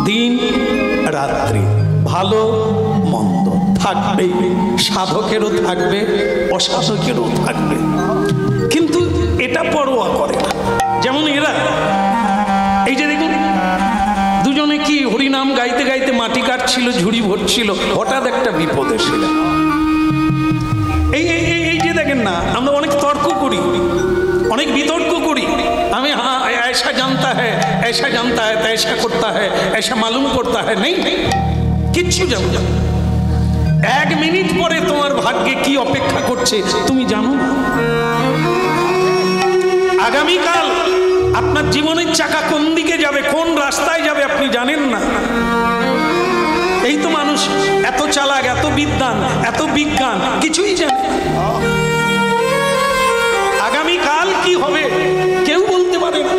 দিন রাত্রি, ভালো মন্দ থাকবে, সাধকেরও থাকবে, অসাধকেরও থাকবে। কিন্তু এটা পরোয়া করে না। যেমন এরা, এই যে দেখুন দুজনে কি হরিনাম গাইতে গাইতে মাটি কাটছিল, ঝুড়ি ভরছিল, হঠাৎ একটা বিপদ এসেছিল। এই এই যে দেখেন না, আমরা অনেক তর্ক করি, অনেক বিতর্ক করি। আমি হ্যাঁ ऐसा जानता है, ऐसा जानता है, ऐसा करता है, ऐसा मालूम करता है। नहीं, কিচ্ছু জানো না। 1 মিনিট পরে তোমার ভাগ্যে কি অপেক্ষা করছে তুমি জানো না। আগামীকাল আপনার জীবনের চাকা কোন দিকে যাবে, কোন রাস্তায় যাবে আপনি জানেন না। এই তো মানুষ এত চালাক, এত বিদ্বান, এত বিজ্ঞান, কিছুই জানে না। আগামীকাল কি হবে কেউ বলতে পারে না।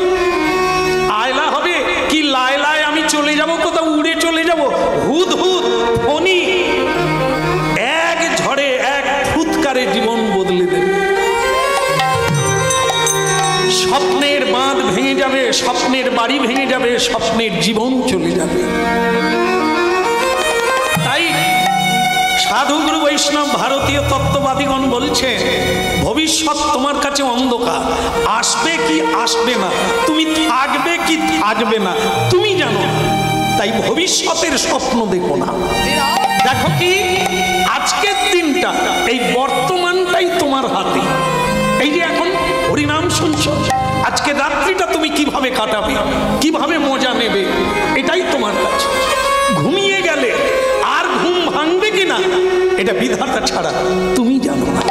আয়লা হবে কি লায়লায় আমি চলে যাব, কোথাও উড়ে চলে যাব, হুদ হুদ ফনি এক ঝড়ে এক ফুৎকারে জীবন বদলে দেবে। স্বপ্নের বাঁধ ভেঙে যাবে, স্বপ্নের বাড়ি ভেঙে যাবে, স্বপ্নের জীবন চলে যাবে। তাই সাধুগুরু বৈষ্ণব ভারতীয় তত্ত্ববাদীগণ বলছে ভবিষ্যৎ তোমার কাছে অন্ধকার, আসবে কি আসবে না, তুমি থাকবে কি থাকবে না তুমি জানো। তাই ভবিষ্যতের স্বপ্ন দেখো না, দেখো কি আজকের দিনটা, এই বর্তমানটাই তোমার হাতে। এই যে এখন হরিনাম শুনছো, আজকে রাত্রিটা তুমি কিভাবে কাটাবে, কিভাবে মজা নেবে, এটাই তোমার কাছে। ঘুমিয়ে গেলে আর ঘুম ভাঙবে কিনা এটা বিধাতা ছাড়া তুমি জানো না।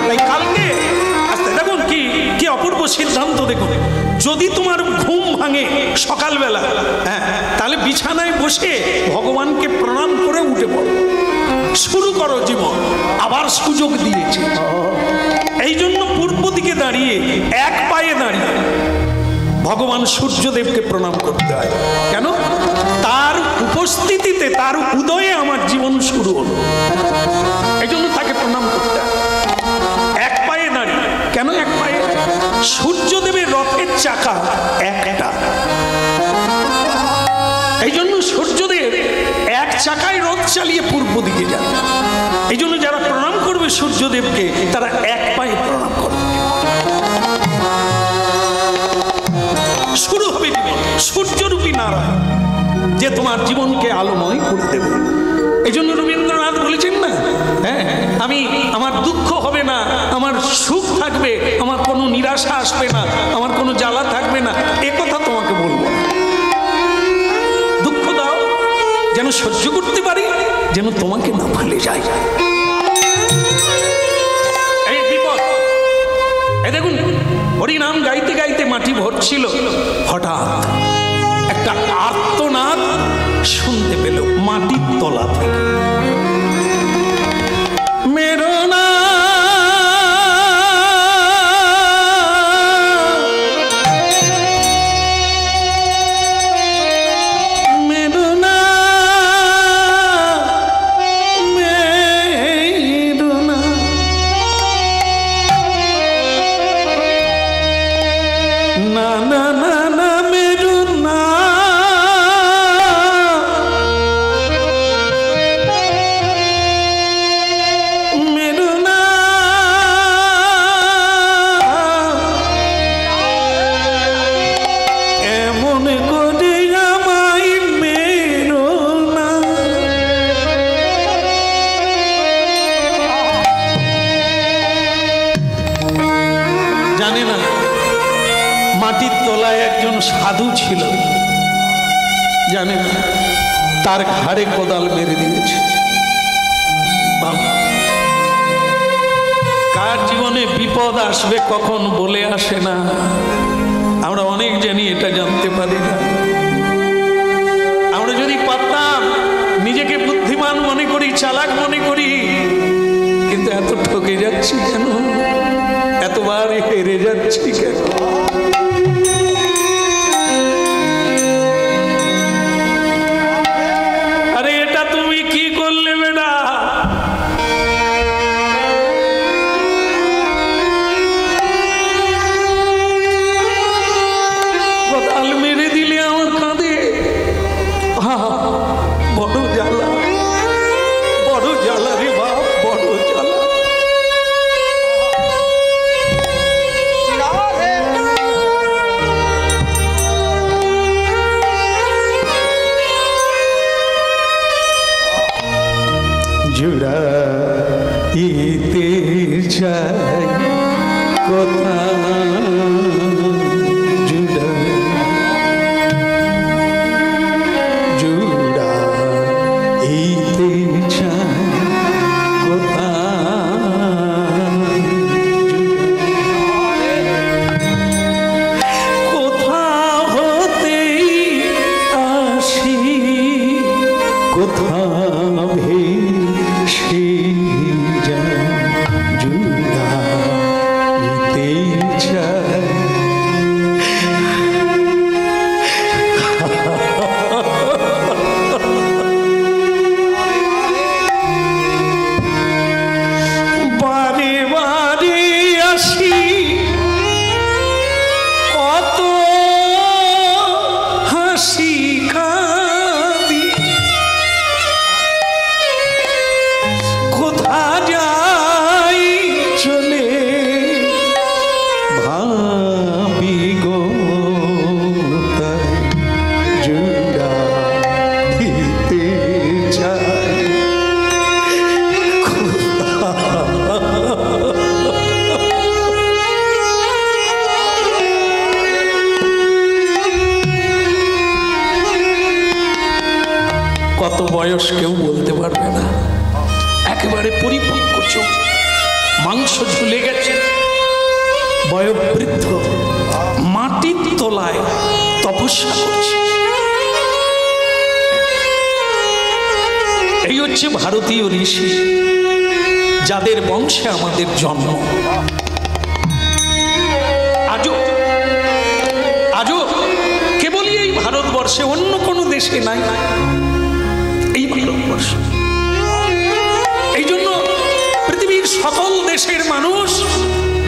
তাই কালকে আস্তে দেখুন কি কি অপূর্ব সিদ্ধান্ত দেখুন। যদি তোমার ঘুম ভাঙে সকালবেলা, হ্যাঁ, তাহলে বিছানায় বসে ভগবানকে প্রণাম করে উঠে পড়ো, শুরু করো জীবন। আবার সুযোগ দিয়েছে, এই জন্য পূর্ব দিকে দাঁড়িয়ে এক পায়ে দাঁড়িয়ে ভগবান সূর্যদেবকে প্রণাম করতে হয়। কেন? তার উপস্থিতিতে, তার উদয়ে আমার জীবন শুরু হলো, এই জন্য তাকে প্রণাম করতে হয় এক পায়ে দাঁড়িয়ে। কেন এক পায়ে? সূর্যদেবের রথের চাকা একটা, এই জন্য সূর্যদেব এক চাকায় রথ চালিয়ে পূর্ব দিকে যান। এই জন্য যারা প্রণাম করবে সূর্যদেবকে তারা এক পায়ে প্রণাম করবে। শুরু হবে জীবন, সূর্যরূপী নারায়ণ যে তোমার জীবনকে আলোময় করে দেবে। এই জন্য রবীন্দ্রনাথ বলেছেন না, হ্যাঁ, আমার দুঃখ হবে না, আমার সুখ থাকবে, আমার কোনো নিরাশা আসবে না, আমার কোনো জ্বালা থাকবে না, এ কথা তোমাকে বলবো না। দুঃখ দাও যেন সহ্য করতে পারি, যেন তোমাকে না ভুলে যাই। এই বিপদ, এই দেখুন, হরিনাম গাইতে গাইতে মাটি ভরছিল, হঠাৎ একটা আর্তনাদ শুনতে পেল মাটির তলা থেকে। মেরো না মেরো না মেরো না, না না না না মেরো না, মাটির তলায় একজন সাধু ছিল, জানে না, তার ঘাড়ে কোদাল মেরে দিয়েছে। কার জীবনে বিপদ আসবে কখন বলে আসে না, আমরা অনেক জানি, এটা জানতে পারি না। আমরা যদি পারতাম, নিজেকে বুদ্ধিমান মনে করি, চালাক মনে করি, কিন্তু এত ঠকে যাচ্ছি কেন, এতবার হেরে যাচ্ছি কেন? আরে এটা তুমি কি করলে বেটা? কোদাল মেরে দিলে আমার কাঁধে, বড় জ্বালা, বড় জ্বালা রে বাপ, বড় জ্বালা। জুড়াইতে চাই কথা, জুড়াইতে চাই কথা, কোথা হতেই আসি, কোথা ভেসে যায়, জুড়াইতে চাই। বারে বারে আসি, কত হাসি কাঁদি, কোথা যাই চলে ভাবি গো, তাই জুড়াইতে চাই। কত বয়স কেউ বলতে পারবে না, একেবারে পরিপক্ক চোখ, মাংস ঝুলে গেছে, বয়োবৃদ্ধ, মাটির তলায় তপস্যা করছে। এই হচ্ছে ভারতীয় ঋষি, যাদের বংশে আমাদের জন্ম। আজও আজও কেবলই এই ভারতবর্ষে, অন্য কোনো দেশে নাই, এই ভারতবর্ষ। এই জন্য পৃথিবীর সকল দেশের মানুষ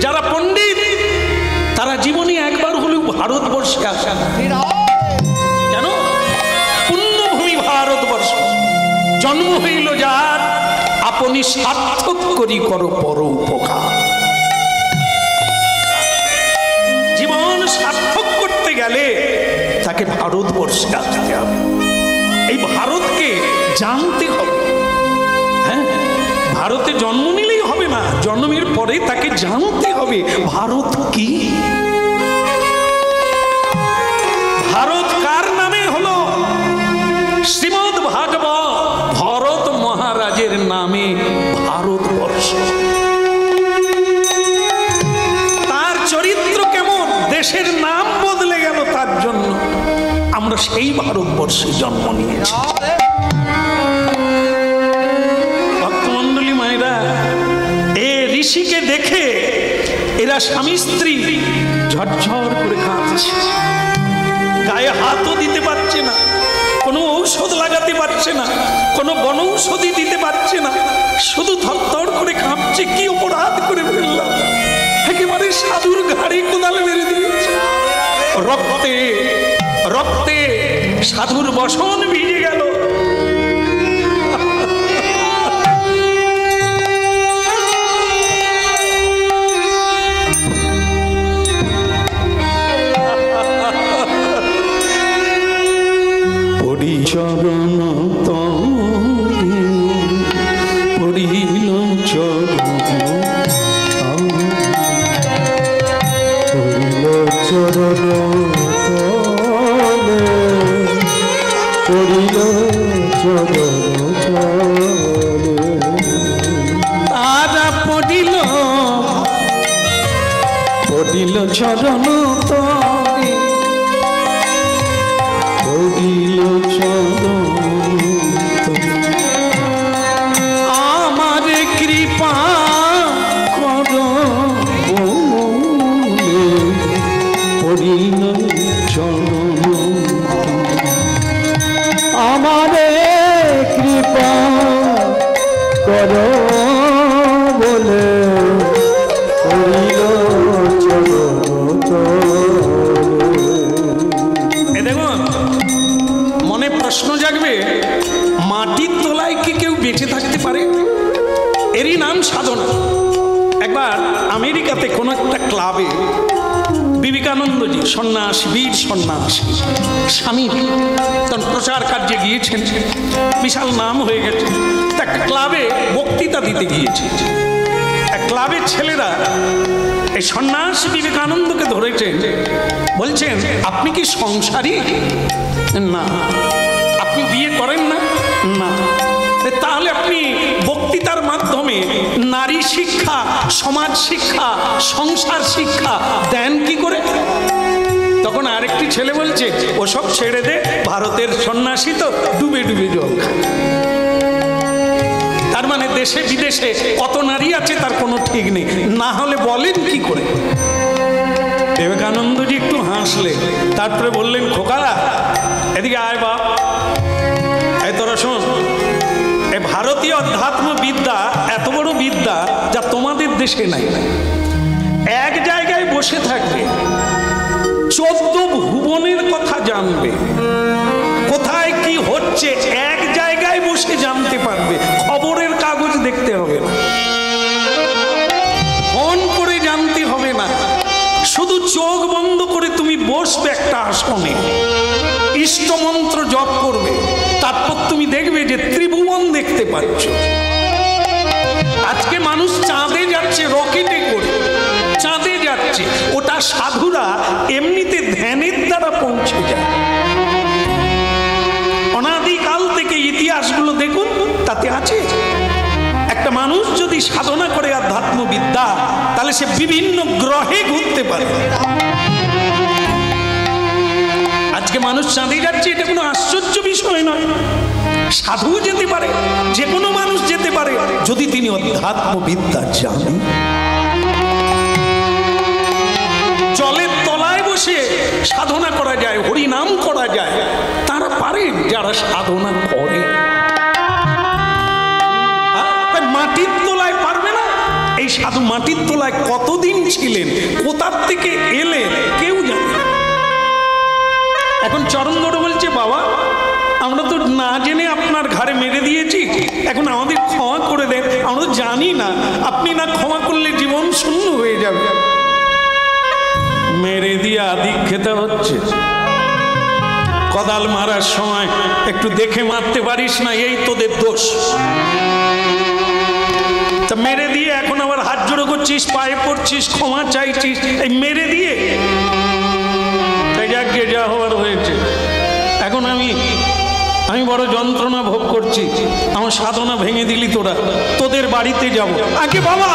যারা পণ্ডিত, তারা জীবনে একবার হলেও ভারতবর্ষে আসে। কেন? পুণ্যভূমি ভারতবর্ষ, জন্ম হইল যার, আপনি সার্থক করি করো পর উপকার। জীবন সার্থক করতে গেলে তাকে ভারতবর্ষে আসতে হবে। এই ভারতকে জানতে হবে। হ্যাঁ, ভারতে জন্ম নিলেই হবে না, জন্মের পরে তাকে জানতে হবে ভারত কি। ভারত কার নামে হলো? শ্রীমদ্ ভাগবত ভরত মহারাজের নামে ভারতবর্ষ। তার চরিত্র কেমন, দেশের নাম বদলে গেল তার জন্য। আমরা সেই ভারতবর্ষে জন্ম নিয়েছি। ভক্তমণ্ডলী মায়েরা, এ ঋষিকে দেখে এরা স্বামী স্ত্রী ঝরঝর করে কাঁদছে। গায়ে হাতও দিতে পারছে না, কোনো ঔষধ লাগাতে পারছে না, কোনো বনৌষধি দিতে পারছে না, শুধু থরথর করে কাঁপছে। কি অপরাধ করে ফেললাম, একেবারে সাধুর ঘাড়ে কোদাল মেরে দিয়েছে। রক্তে রক্তে সাধুর বসন ভিজে গেল। চরণ পড়িল চরণ চরণ পড়িল চরণ তারা পড়িল পড়িল চরণ পড়িল চরণ আমার কৃপা করো পড়িল চরণ আমারে কৃপা করো বলে পড়িল চরণ। এ দেখুন, মনে প্রশ্ন জাগবে, মাটির তলায় কি কেউ বেঁচে থাকতে পারে? এরই নাম সাধনা। একবার আমেরিকাতে কোন একটা ক্লাবে বিবেকানন্দজি সন্ন্যাসী, বীর সন্ন্যাসী স্বামী তখন প্রচার কার্যে গিয়েছেন, বিশাল নাম হয়ে গেছে। একটা ক্লাবে বক্তৃতা দিতে গিয়েছে। এক ক্লাবের ছেলেরা এই সন্ন্যাসী বিবেকানন্দকে ধরেছেন, বলছেন আপনি কি সংসারী? না। আপনি বিয়ে করেন না? না। তাহলে আপনি বক্তৃতার মাধ্যমে নারী শিক্ষা, সমাজ শিক্ষা, সংসার শিক্ষা দেন কি করে? তখন আরেকটি ছেলে বলছে ওসব ছেড়ে দে, ভারতের সন্ন্যাসী তো ডুবে ডুবে জল খায়। তার মানে দেশে বিদেশে কত নারী আছে তার কোনো ঠিক নেই, না হলে বলেন কি করে? বিবেকানন্দজি একটু হাসলে, তারপরে বললেন খোকা এদিকে আয় বাপ, এই তোরা শোন, এই ভারতীয় অধ্যাত্ম বিদ্যা এত বড় বিদ্যা যা তোমাদের দেশে নাই। এক জায়গায় বসে থাকবে, 14 ভুবনের কথা জানবে, কোথায় কি হচ্ছে এক জায়গায় বসে জানতে পারবে। খবরের কাগজ দেখতে হবে না, ফোন করে জানতে হবে না, শুধু চোখ বন্ধ করে তুমি বসবে একটা আসনে, ইষ্টমন্ত্র জপ করবে, তারপর তুমি দেখবে যে ত্রিভুবন দেখতে পাচ্ছ। আজকে মানুষ চাঁদে যাচ্ছে রকেটে করে, চাঁদে যাচ্ছে, ওটা সাধুরা এমনিতে ধ্যানের দ্বারা পৌঁছে যায়। অনাদিকাল থেকে ইতিহাসগুলো দেখুন, তাতে আছে। একটা মানুষ যদি সাধনা করে আধ্যাত্ম বিদ্যা, তাহলে সে বিভিন্ন গ্রহে ঘুরতে পারে। আজকে মানুষ চাঁদে যাচ্ছে, এটা কোনো আশ্চর্য বিষয় নয়। সাধু যেতে পারে, যে কোনো মানুষ যেতে পারে, যদি তিনি অধ্যাত্ম বিদ্যা জানেন। জলের তলায় বসে সাধনা করা যায়, হরিনাম করা যায়, তারা পারেন যারা সাধনা করে। মাটির তলায় পারবে না? এই সাধু মাটির তলায় কতদিন ছিলেন, কোথার থেকে এলেন, কেউ জানে না। এখন চরণগড় বলছে বাবা, আমরা তো না জেনে আপনার ঘাড়ে মেরে দিয়েছি, এখন আমাদের ক্ষমা করে দেন, আমরা জানি না, আপনি না ক্ষমা করলে জীবন শূন্য হয়ে যাবে। মেরে দিয়ে আদি খেতে হচ্ছে। কোদাল মারার সময় একটু দেখে মারতে পারিস না, এই তোদের দোষ। তা মেরে দিয়ে এখন আবার হাত জোড়ো করছিস, পায়ে পড়ছিস, ক্ষমা চাইছিস, এই মেরে দিয়ে। তাই যাক, যা হওয়ার হয়েছে। এখন আমি বড় যন্ত্রণা ভোগ করছি। আমার সাধনা ভেঙে দিলি তোরা, তোদের বাড়িতে যাব। আগে বাবা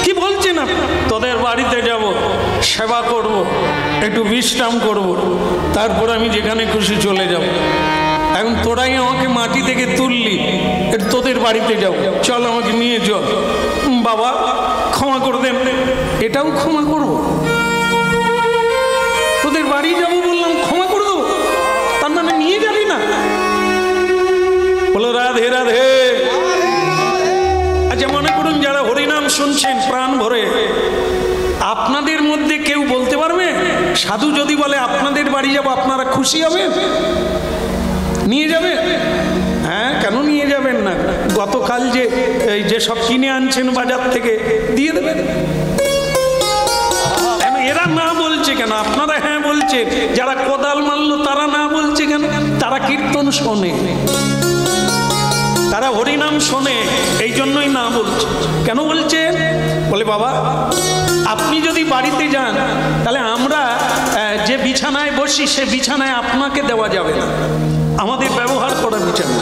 কি বলছেন আপনি? তোদের বাড়িতে যাব, সেবা করব, একটু বিশ্রাম করব, তারপর আমি যেখানে খুশি চলে যাব। এখন তোরাই আমাকে মাটি থেকে তুললি, একটু তোদের বাড়িতে যাব, চল আমাকে নিয়ে চল। বাবা ক্ষমা করে দেন। এটাও ক্ষমা করব? তোদের বাড়ি যাব বললাম, ক্ষমা করে দেবো? তার মানে নিয়ে যাবি না? বলো রাধে রাধে। আচ্ছা মনে করুন যারা হরিনাম শুনছেন প্রাণ ভরে, আপনাদের মধ্যে কেউ বলতে পারবে সাধু যদি বলে আপনাদের বাড়ি যাব আপনারা খুশি হবেন? নিয়ে যাবে? হ্যাঁ, কেন নিয়ে যাবেন না? গতকাল যে সব কিনে আনছেন বাজার থেকে দিয়ে দেবেন। এরা না বলছে কেন? আপনারা হ্যাঁ বলছে। যারা কোদাল মারলো তারা না বলছে কেন? তারা কীর্তন শোনে, তারা হরিনাম শোনে, এই জন্যই না বলছে। কেন বলছে? বলে বাবা আপনি যদি বাড়িতে যান তাহলে আমরা যে বিছানায় বসি সে বিছানায় আপনাকে দেওয়া যাবে না, আমাদের ব্যবহার করা বিছানা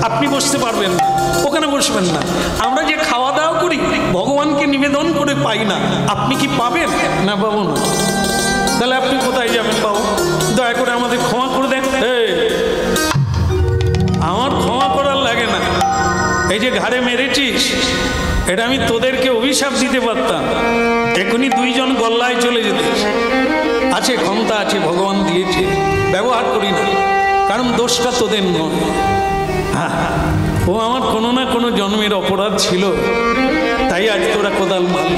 আপনি বসতে পারবেন না, ওখানে বসবেন না। আমরা যে খাওয়া দাওয়া করি ভগবানকে নিবেদন করে পাই না, আপনি কি পাবেন? না পাবো না। তাহলে আপনি কোথায় যাবেন বাবু? দয়া করে আমাদের ক্ষমা করে দেন। আমার ক্ষমা করার লাগে না। এই যে ঘাড়ে মেরেছিস, এটা আমি তোদেরকে অভিশাপ দিতে পারতাম, এখনই দুইজন গল্লায় চলে যেত। আছে, ক্ষমতা আছে, ভগবান দিয়েছে, ব্যবহার করি না, কারণ দোষটা তোদের নয়। হ্যাঁ, ও আমার কোনো না কোনো জন্মের অপরাধ ছিল, তাই আজ তোরা কোদাল মারল।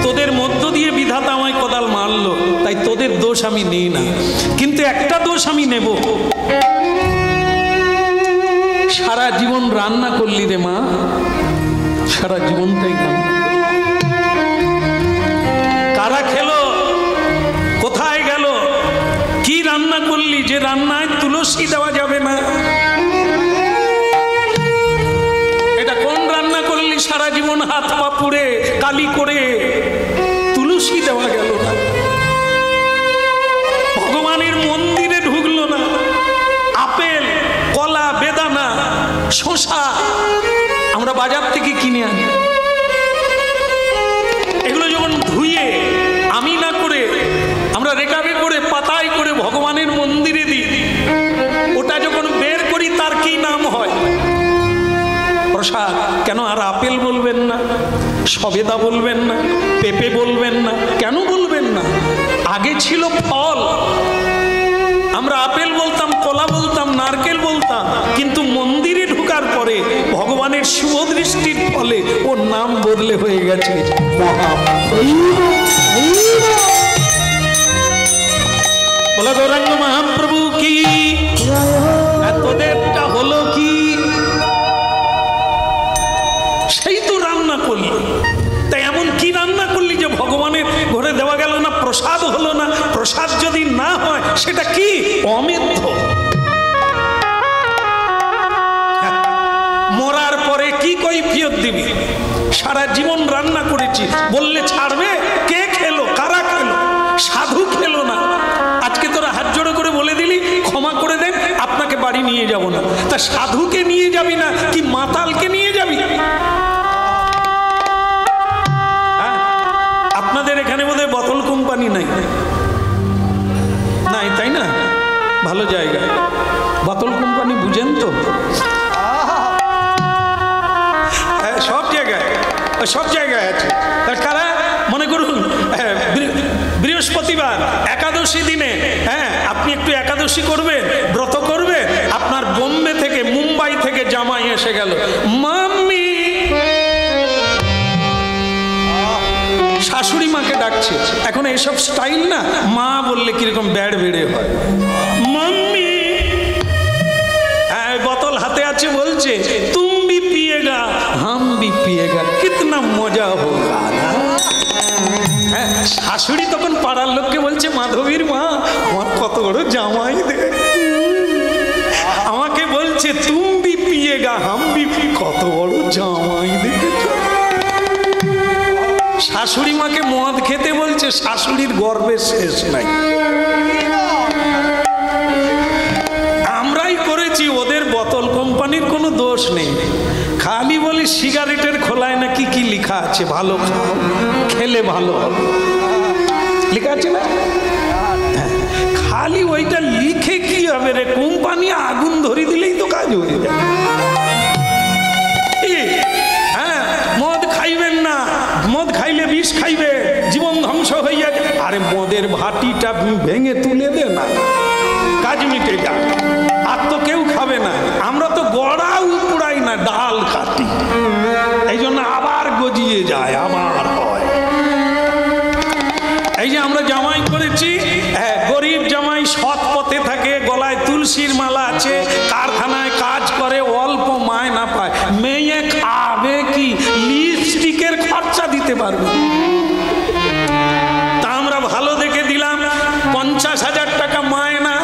তোদের মধ্য দিয়ে বিধাতা আমায় কোদাল মারলো, তাই তোদের দোষ আমি নিই না। কিন্তু একটা দোষ আমি নেব, সারা জীবন রান্না করলি রে মা, সারা জীবনটাই রান্না। কারা খেলো, কোথায় গেল, কি রান্না করলি যে রান্নায় তুলসী দেওয়া যাবে না? এটা কোন রান্না করলি? সারা জীবন হাত পা পুড়ে কালি করে তুলসী দেওয়া গেল না, ভগবানের মন্দিরে ঢুকলো না। আপেল, কলা, বেদানা, শসা আমরা বাজার থেকে কিনে আনি, এগুলো যখন ধুয়ে আমি না করে আমরা রেকাবে করে পাতায় করে ভগবানের মন্দিরে দিই, ওটা যখন বের করি তার কি নাম হয়? প্রসাদ। কেন? আর আপেল বলবেন না, সবেদা বলবেন না, পেঁপে বলবেন না? কেন বলবেন না? আগে ছিল ফল, আমরা আপেল বলতাম, কলা বলতাম, নারকেল বলতাম, কিন্তু মন্দিরে ঢোকার পরে ভগবানের শুভ দৃষ্টির ফলে ওর নাম বদলে হয়ে গেছে বলে গৌরাঙ্গ মহাপ্রভু কি। তোদেরটা হলো কি? সেই তো রান্না করলি, তাই এমন কি রান্না করলি যে ভগবানের ঘরে দেওয়া গেল না, প্রসাদ হলো না? প্রসাদ যদি না হয় সেটা কি? অমেধ্য। মরার পরে কি কৈফিয়ত দিবি? সারা জীবন রান্না করেছি বললে ছাড়বে? কে খেলো, কারা খেলো? সাধু খেলো না। আজকে তোরা হাত জোড়ো করে বলে দিলি ক্ষমা করে দেন, আপনাকে বাড়ি নিয়ে যাব না। তা সাধুকে নিয়ে যাবি না কি মাতালকে নিয়ে যাবি? আপনাদের এখানে বোধহয় বোতল কোম্পানি নাই, নাই তাই না? ভালো জায়গা, বোতল কোম্পানি বুঝেন তো? সব জায়গায় আছে। কারা মনে করুন বৃহস্পতিবার একাদশী দিনে, হ্যাঁ আপনি একটু একাদশী করবেন, ব্রত করবেন, আপনার বোম্বে থেকে মুম্বাই থেকে জামাই এসে গেল, মাম্মি, শাশুড়ি মাকে ডাকছে। এখন এইসব স্টাইল না, মা বললে কিরকম ব্যাড বেড়ে হয়। মাম্মি, বোতল হাতে আছে, বলছে তুম ভি পিয়েগা হাম ভি পিয়েগা, কিতনা মজা হোগা। শাশুড়ি তখন পাড়ার লোককে বলছে, মা মাধবীর মা আমার কত বড় জামাই দে, আমাকে বলছে তুম ভি পিয়েগা হাম ভি, কত বড় জামাই দেখেছ। শাশুড়ি মাকে মদ খেতে বলছে, শাশুড়ির গর্বের শেষ নাই। আমরাই করেছি, ওদের বোতল কোম্পানির কোনো দোষ নেই। খালি বলি সিগারেটের খোলায় নাকি কি লেখা আছে, ভালো খাও, খেলে ভালো হবে, লেখা আছে না? খালি ওইটা লিখে কি হবে রে, কোম্পানি আগুন ধরে দিলেই তো কাজ হয়ে যায়। হ্যাঁ, মদ খাইবেন না, মদ খাইলে বিষ খাইবে, জীবন ধ্বংস হয়ে যাবে। আরে মদের ভাটিটা ভেঙে তুলে দে না, কাজ মিটে যা। আর তো কেউ খাবে না, আমরা তো গড়াও পুড়াই না, ডাল কাটি, এই জন্য আবার গজিয়ে যায়, আবার হয়। এই যে আমরা জামাই করেছি, গরিব জামাই, সৎ পথে থাকে, গলায় তুলসীর মালা আছে, কারখানায় কাজ করে, অল্প মায়না পায়, মেয়ে খাবে কি, লিপস্টিকের খরচা দিতে পারবে। তা আমরা ভালো দেখে দিলাম 50,000 টাকা মায়না,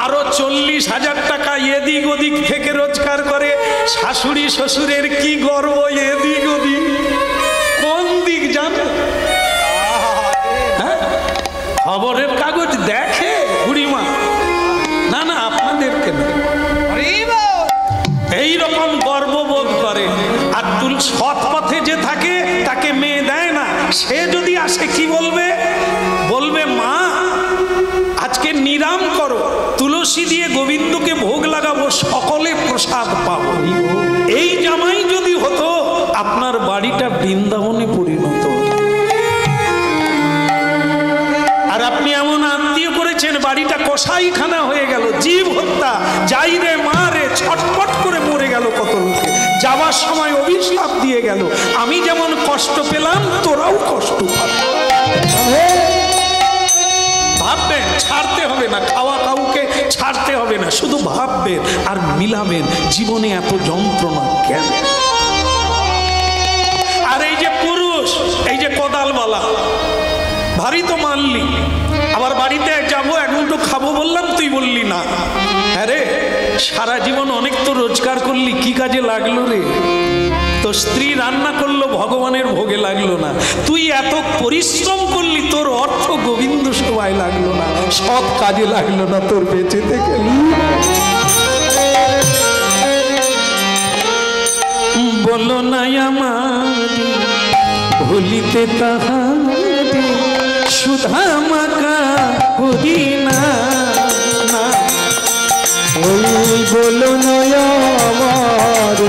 আরো 40,000 টাকা এদিক ওদিক থেকে রোজগার করে। শাশুড়ি শ্বশুরের কি গর্ব, এদিক ওদিক কোন দিক জানো? খবরের কাগজ দেখে বুড়িমা? না না, আপনাদেরকে না, এইরকম গর্ববোধ করে। আর তুল সৎ পথে যে থাকে তাকে মেয়ে দেয় না, সে যদি আসে কি বলবে? বলবে মা আজকে নিরাম করো, তুলসী দিয়ে গোবিন্দকে ভোগ লাগাবো, সকলে প্রসাদ পাবো। এই জামাই যদি হতো, আপনার বাড়িটা বৃন্দাবনে পরিণত। আর আপনি এমন আত্মীয় করেছেন, বাড়িটা কসাইখানা হয়ে গেল, জীব হত্যা, যাই রে মা রে, ছটপট করে মরে গেল কত লোকে, যাওয়ার সময় অভিশাপ দিয়ে গেল, আমি যেমন কষ্ট পেলাম তোরাও কষ্ট পাবি। ভাববেন, ছাড়তে হবে না, খাওয়া কাউকে ছাড়তে হবে না, শুধু ভাববেন আর মিলাবেন, জীবনে এত যন্ত্রণা কেন? আর এই যে পুরুষ, এই যে কোদালওয়ালা, ভারী তো মানলি, আবার বাড়িতে যাবো এক মুঠো খাবো বললাম, তুই বললি না। হ্যাঁ রে, সারা জীবন অনেক তো রোজগার করলি, কি কাজে লাগলো রে? তো স্ত্রী রান্না করলো, ভগবানের ভোগে লাগলো না। তুই এত পরিশ্রম করলি, তোর অর্থ গোবিন্দ সেবায় লাগলো না, সৎ কাজে লাগলো না, তোর বেঁচে থেকে। বলো না আমার ভুলিতে তাহারে, সুধা মাকা করি না। ওই বলো নয় আমার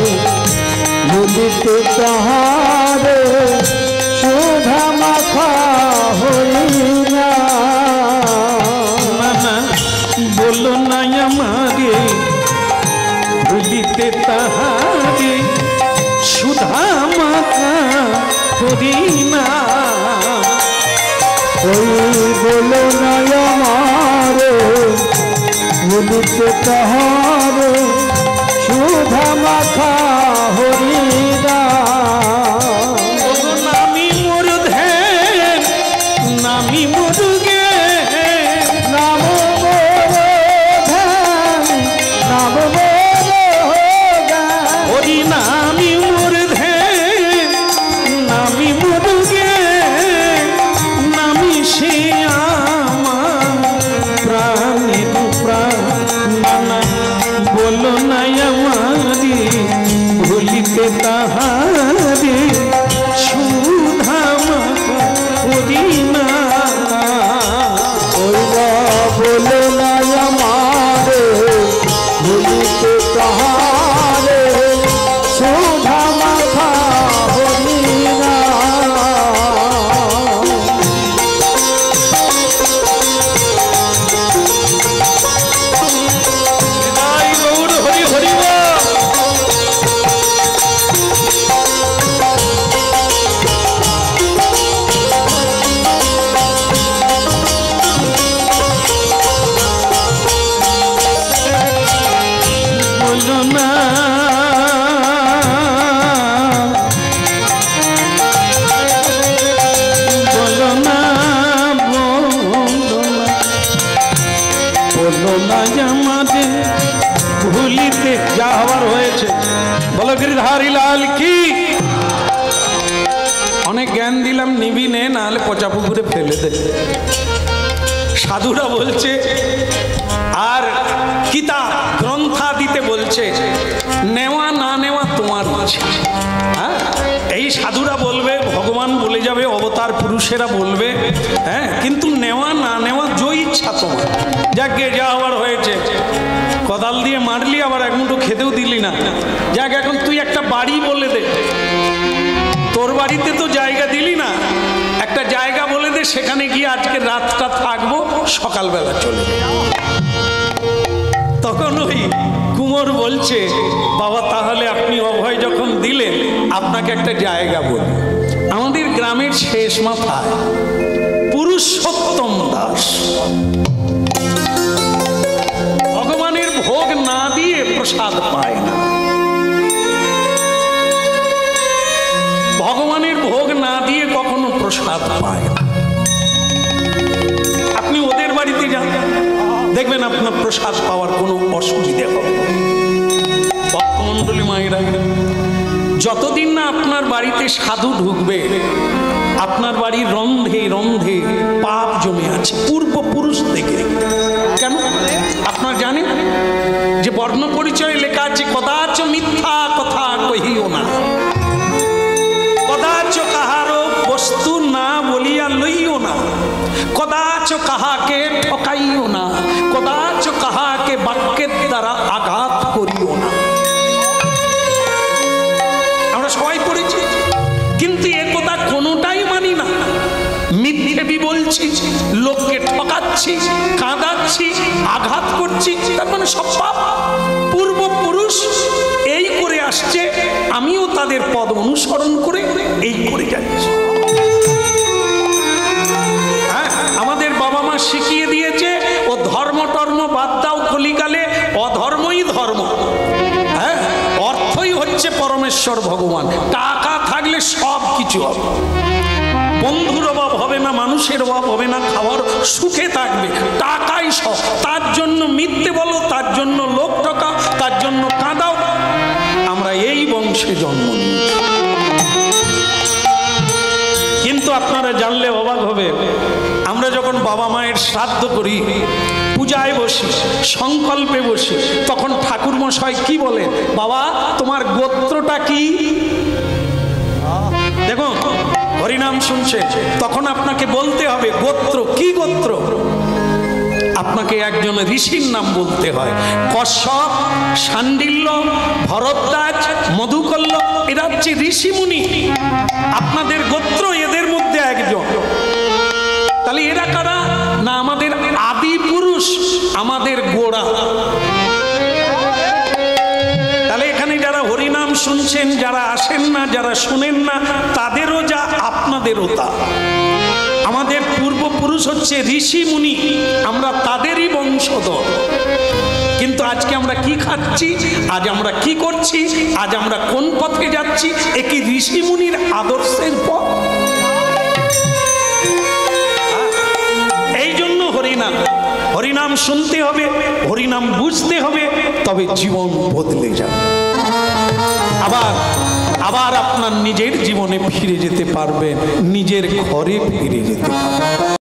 ভুলিতে তাহারে, সুধা মাখা হই না। বলো না আমারে ভুলিতে তাহারে, সুধা মাখা করি না। ওই বলো নয় আমার ভুলিতে তাহারে, সুধা মাখা হরি না। নামি মোর ধ্যান, নামি মোর জ্ঞান, নাম মোর ধ্যান, নাম মোর জ্ঞান। হরি নামি মোর ধ্যান, নামি মোর জ্ঞান, নামি সে আমার প্রাণের প্রাণ। বলো না আমারে ভুলিতে তাহারে, সুধা মাখা করি না। ওই বলো না আমারে ভুলিতে তাহারে, সুধা মাখা হরি না। হরি হরি বল। বলো গিরিধারী লাল কি। অনেক জ্ঞান দিলাম, নিবি নে, নাহলে পচা পুকুরে ফেলে দে। সাধুরা বলছে আর কিতাব গ্রন্থা দিতে বলছে, নেওয়া না নেওয়া তোমার ইচ্ছে। হ্যাঁ, এই সাধুরা বলবে, ভগবান বলে যাবে, অবতার পুরুষেরা বলবে, হ্যাঁ, কিন্তু নেওয়া না নেওয়া জয় ইচ্ছা তোমার। যাকে যা আবার হয়েছে, কোদাল দিয়ে মারলি, আবার এক মুঠো খেতেও দিলি না। যাক, এখন তুই একটা বাড়ি বলে দে, তোর বাড়িতে তো জায়গা দিলি না, একটা জায়গা বলে দে, সেখানে গিয়ে আজকে রাতটা থাকবো, সকালবেলা চলে যাবো। তখন ওই কুমোর বলছে, বাবা তাহলে আপনি অভয় যখন দিলেন, আপনাকে একটা জায়গা বলি। আমাদের গ্রামের শেষ মাথায় পুরুষোত্তম দাস ভগবানের ভোগ না দিয়ে প্রসাদ পায় না। ভগবানের ভোগ না দিয়ে কখনো প্রসাদ পায় না। আপনি ওদের বাড়িতে যান, দেখবেন আপনার প্রসাদ পাওয়ার কোনো অসুবিধা হবে না। ভক্তমণ্ডলী মায়েরা, যতদিন না আপনার বাড়িতে সাধু ঢুকবে, আপনার বাড়ির রন্ধে রন্ধে পাপ জমে আছে পূর্বপুরুষ থেকে। কেন আপনার জানেন যে বর্ণ পরিচয় লেখা আছে, কদাচ মিথ্যা কথা কহিও না, কদাচ কাহারো বস্তু না বলিয়া লইও না, কদাচ কাহাকে ঠকাইও না, কদাচ কাহাকে বাক্যের দ্বারা আঘাত করিও না। আমরা সবাই পড়েছি, কিন্তু এ কথা কোনোটাই মানি না। মিথ্যেবি বলছি, লোককে ঠকাচ্ছি, কাঁদাচ্ছি, আঘাত করছি, তার মানে সব পাপ। পূর্বপুরুষ এই করে আসছে, আমিও তাদের পদ অনুসরণ করে এই করে যাচ্ছি। হ্যাঁ, আমাদের বাবা মা শিখিয়ে দিয়েছে, ও ধর্ম টর্ম বাদ দাও, কলিকালে অধর্মই ধর্ম। হ্যাঁ, অর্থই হচ্ছে পরমেশ্বর ভগবান। টাকা থাকলে সব কিছু হবে, বন্ধুর অভাব হবে না, মানুষের অভাব হবে না, খাওয়ার সুখে থাকবে, টাকাই সব। তার জন্য মিথ্যে বলো, তার জন্য লোক ঠকাও, তার জন্য কাঁদাও। আমরা এই বংশে জন্ম নিয়েছি। কিন্তু আপনারা জানলে অবাক হবে, আমরা যখন বাবা মায়ের শ্রাদ্ধ করি, পূজায় বসি, সংকল্পে বসি, তখন ঠাকুর মশাই কি বলেন, বাবা তোমার গোত্রটা কি? দেখুন, হরিনাম শুনছে, তখন আপনাকে বলতে হবে গোত্র কি। গোত্র আপনাকে একজন ঋষির নাম বলতে হয়। কশ্যপ, শাণ্ডিল্য, ভরদ্বাজ, মধুকল্য, এরা হচ্ছে ঋষিমুনি। আপনাদের গোত্র এদের মধ্যে একজন। তাহলে এরা কারা? না আমাদের আদি পুরুষ, আমাদের গোড়া। তাহলে এখানে যারা হরিনাম শুনছেন, যারা আসেন না, যারা শুনেন না, তাদেরও যা আপনাদেরও তা। আমাদের পূর্বপুরুষ হচ্ছে ঋষি মুনি, আমরা তাদেরই বংশধর। কিন্তু আজকে আমরা কি খাচ্ছি, আজ আমরা কি করছি, আজ আমরা কোন পথে যাচ্ছি, এ কি ঋষি মুনির আদর্শের পথ? এই জন্য হরিনাম, হরিনাম শুনতে হবে, হরিনাম বুঝতে হবে, তবে জীবন বদলে যাবে। আবার আপনার নিজের জীবনে ফিরে যেতে পারবেন, নিজের ঘরে ফিরে যেতে পারবেন।